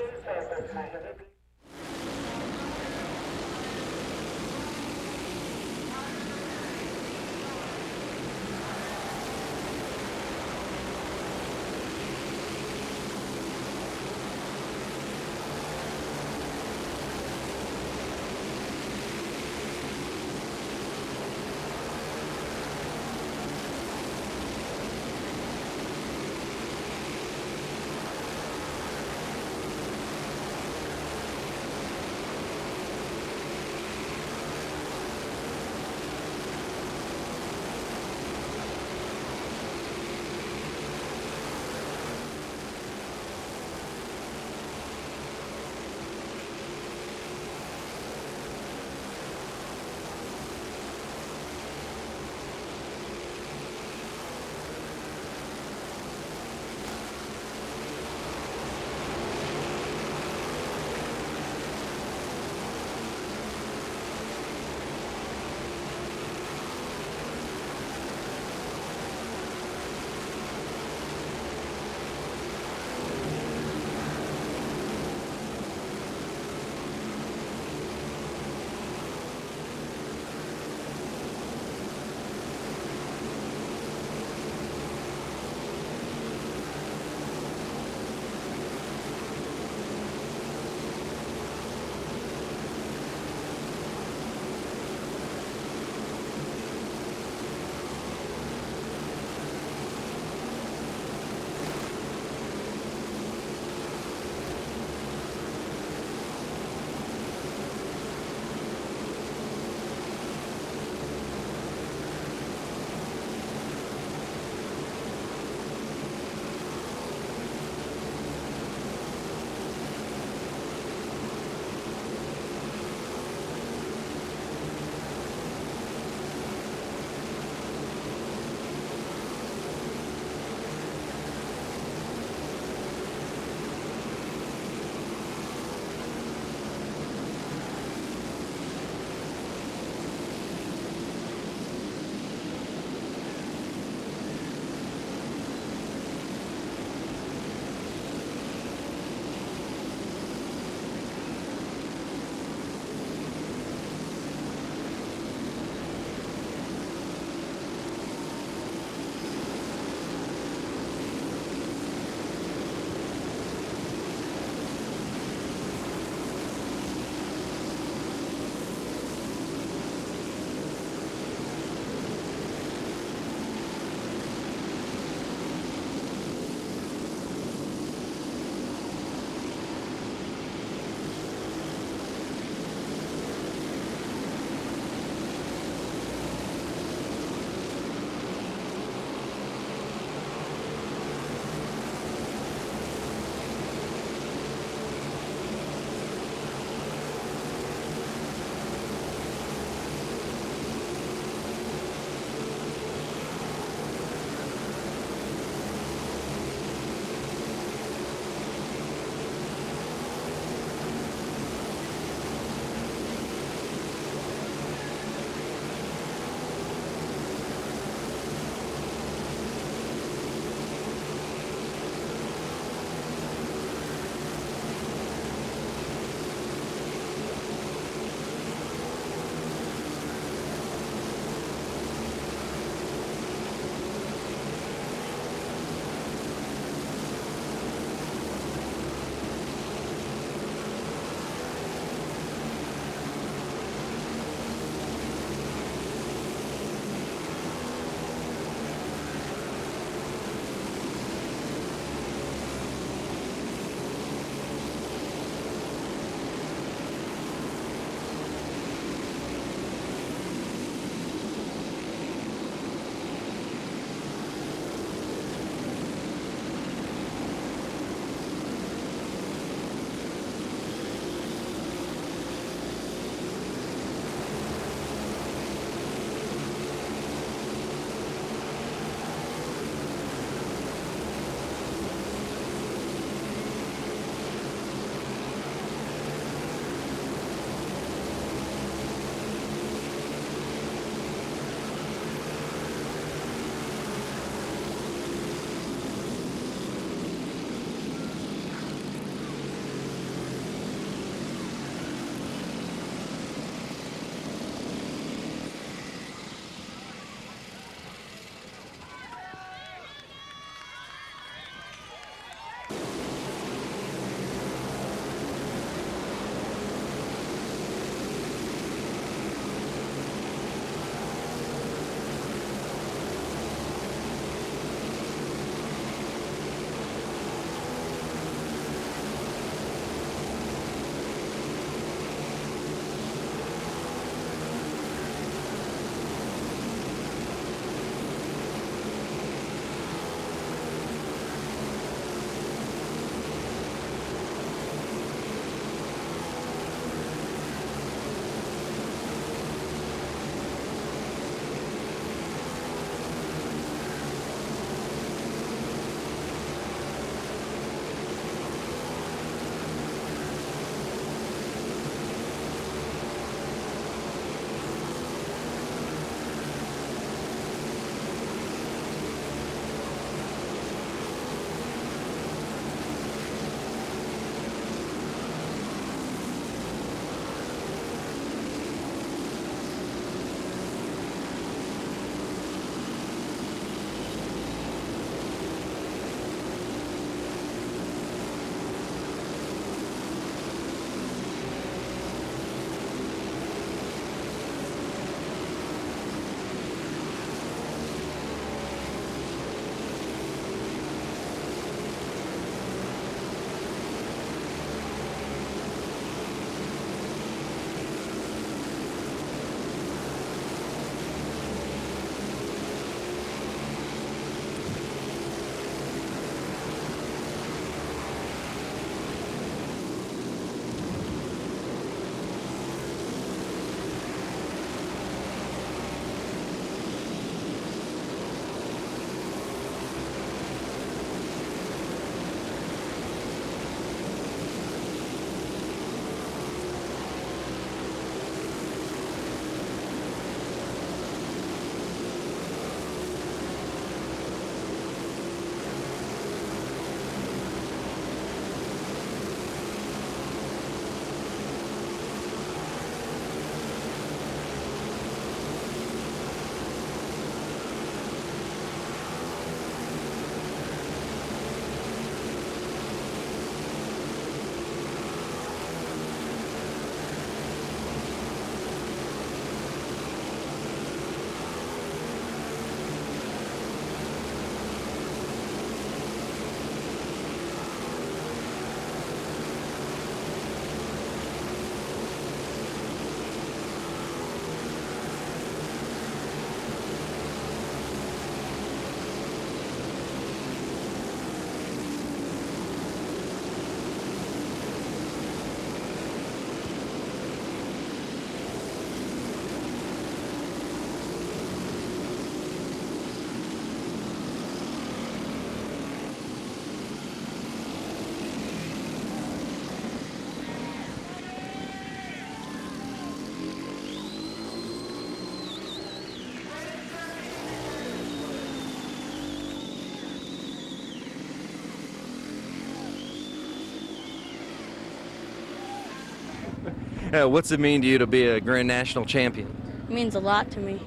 What's it mean to you to be a Grand National champion? It means a lot to me.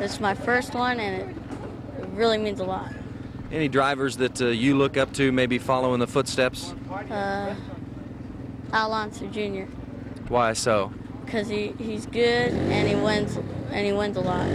It's my first one, and it really means a lot. Any drivers that you look up to, maybe following the footsteps? Alonso Jr. Why so? Because he's good and he wins a lot.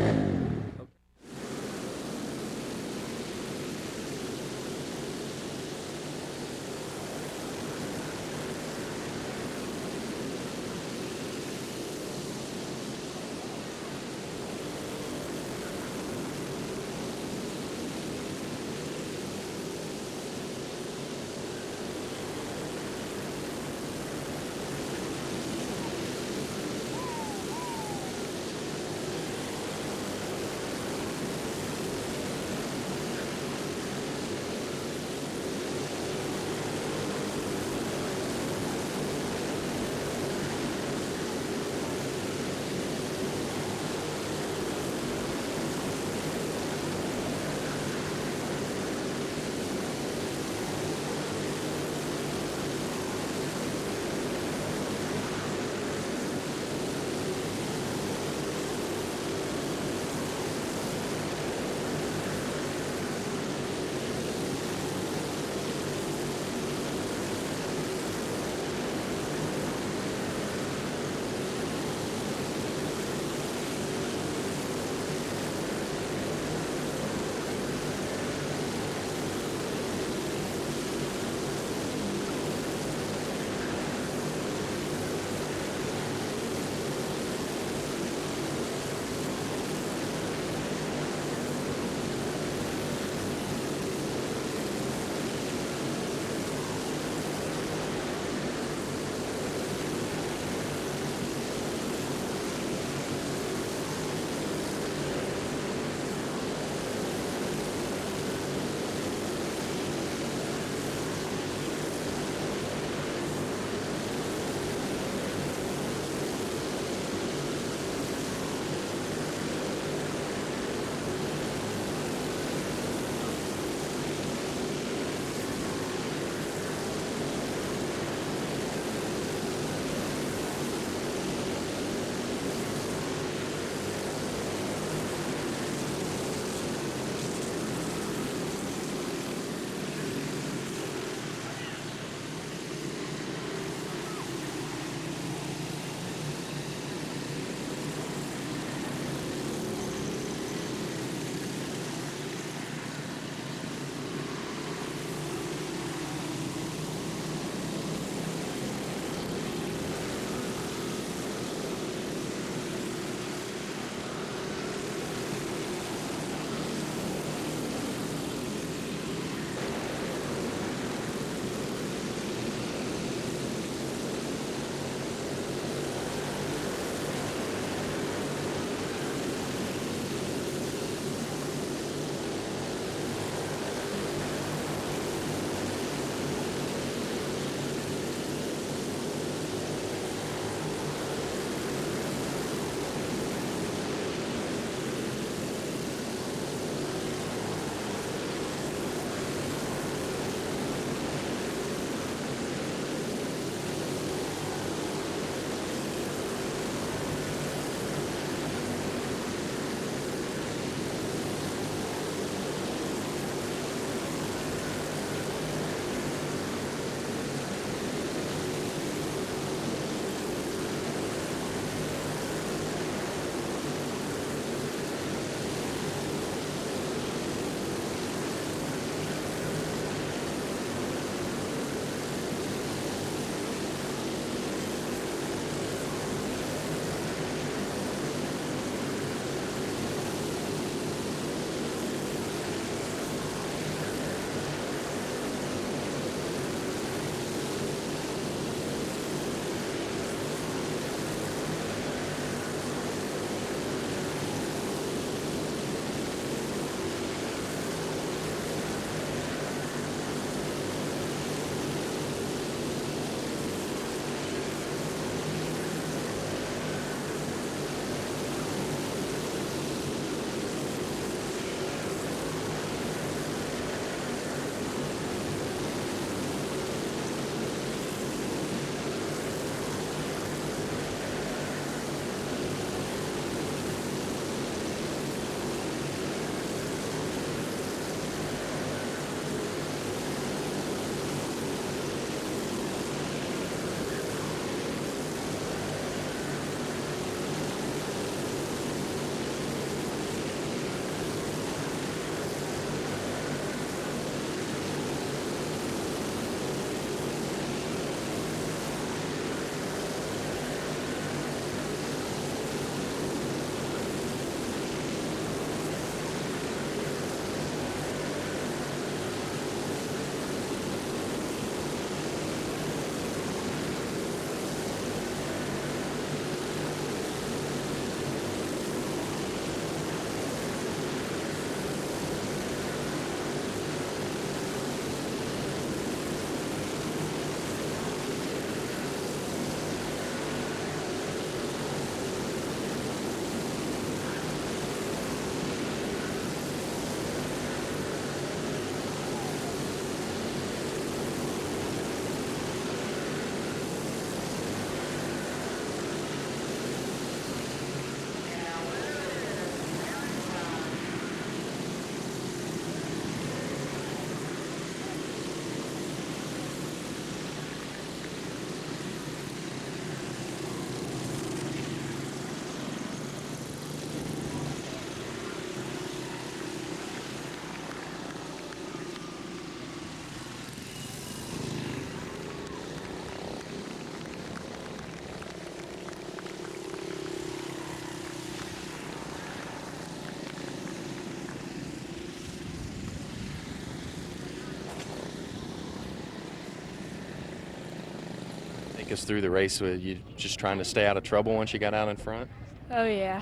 take us through the race? Were you just trying to stay out of trouble once you got out in front? Oh yeah,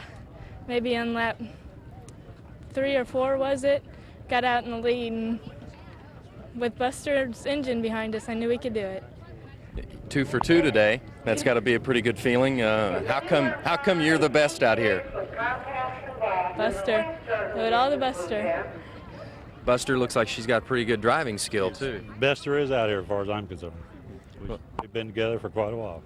maybe on lap 3 or 4 was it? Got out in the lead, and with Buster's engine behind us, I knew we could do it. 2 for 2 today. That's got to be a pretty good feeling. How come you're the best out here? Buster, do it all to Buster. Buster looks like she's got pretty good driving skill too. Best there is out here as far as I'm concerned. We've been together for quite a while.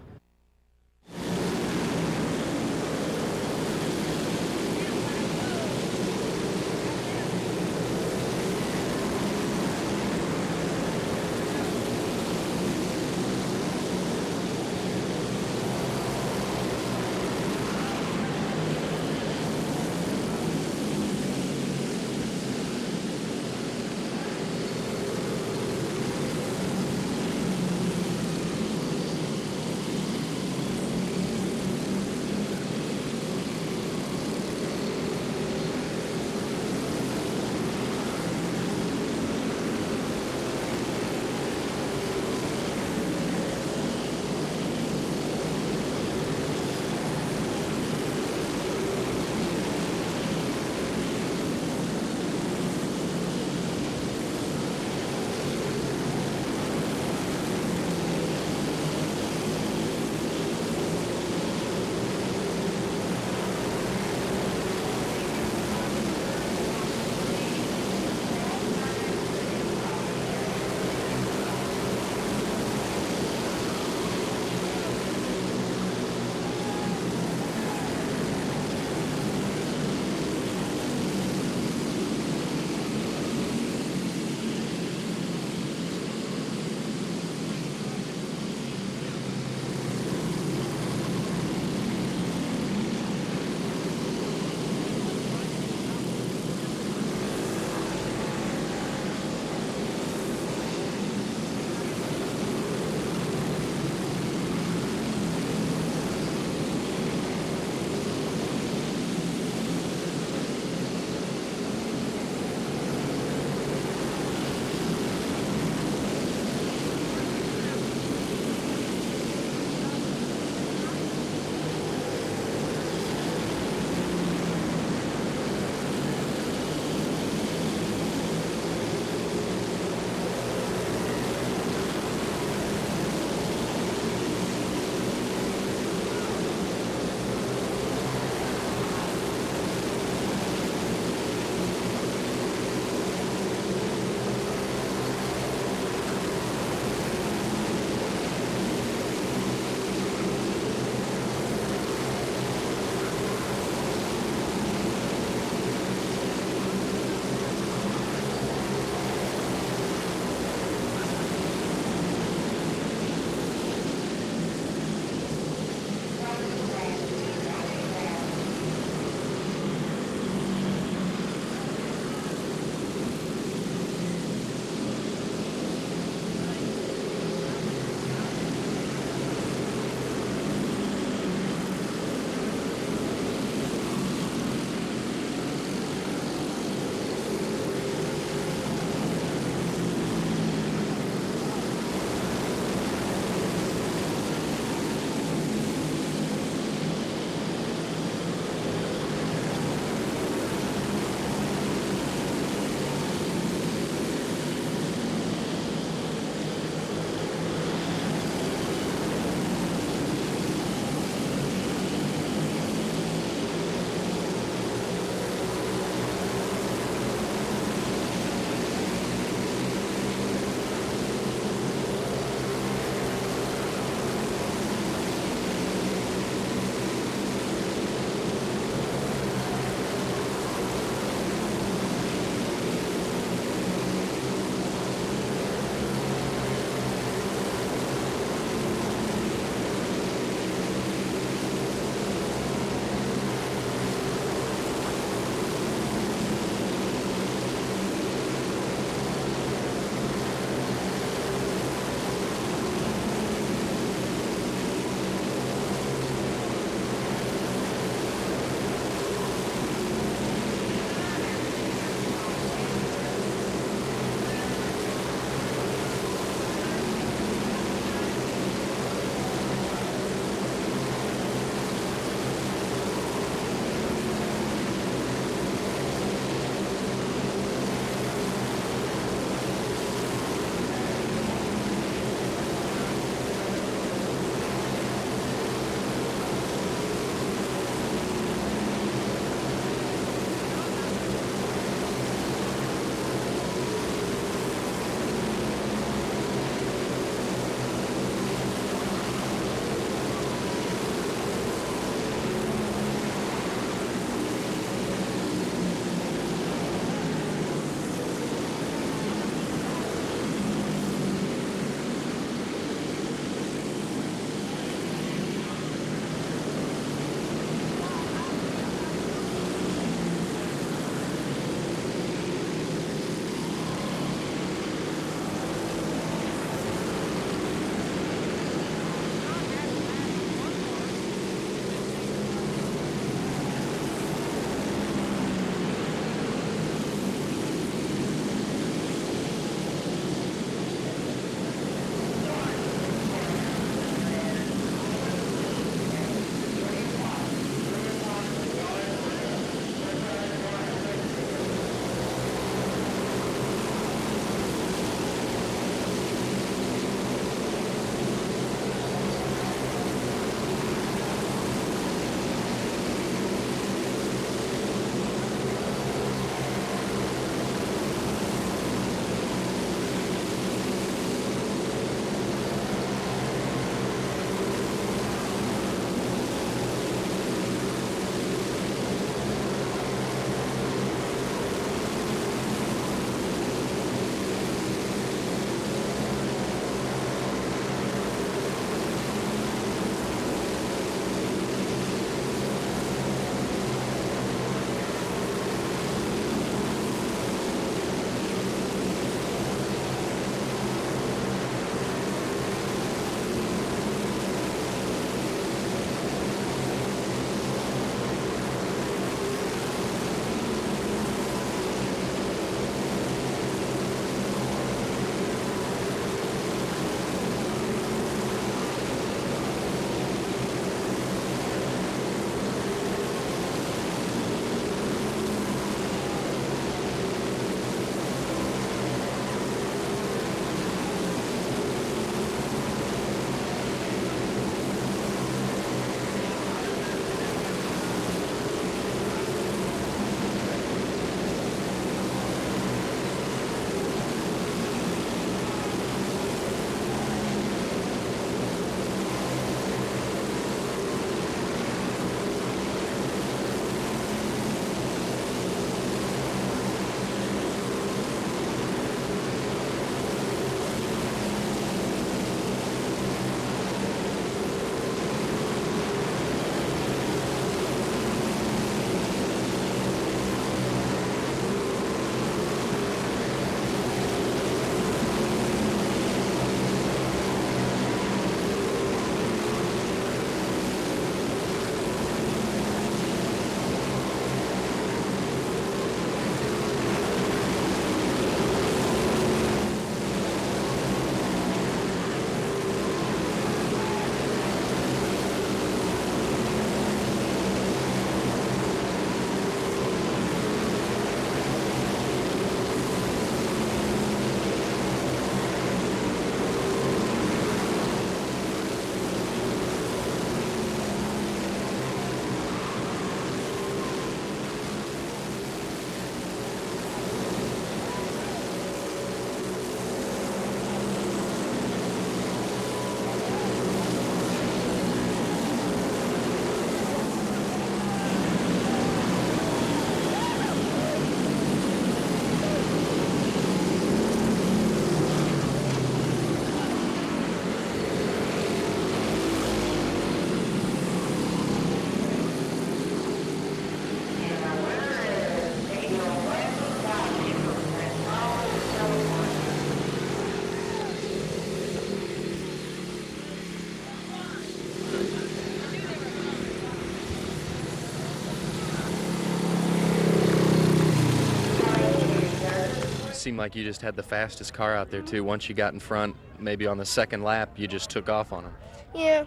seemed like you just had the fastest car out there, too. Once you got in front, maybe on the second lap, you just took off on him. Yeah,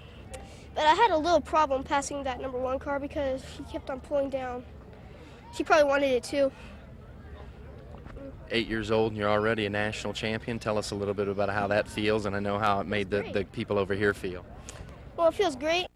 but I had a little problem passing that number 1 car because she kept on pulling down. She probably wanted it too. 8 years old and you're already a national champion. Tell us a little bit about how that feels, and I know how it made the people over here feel. Well, it feels great.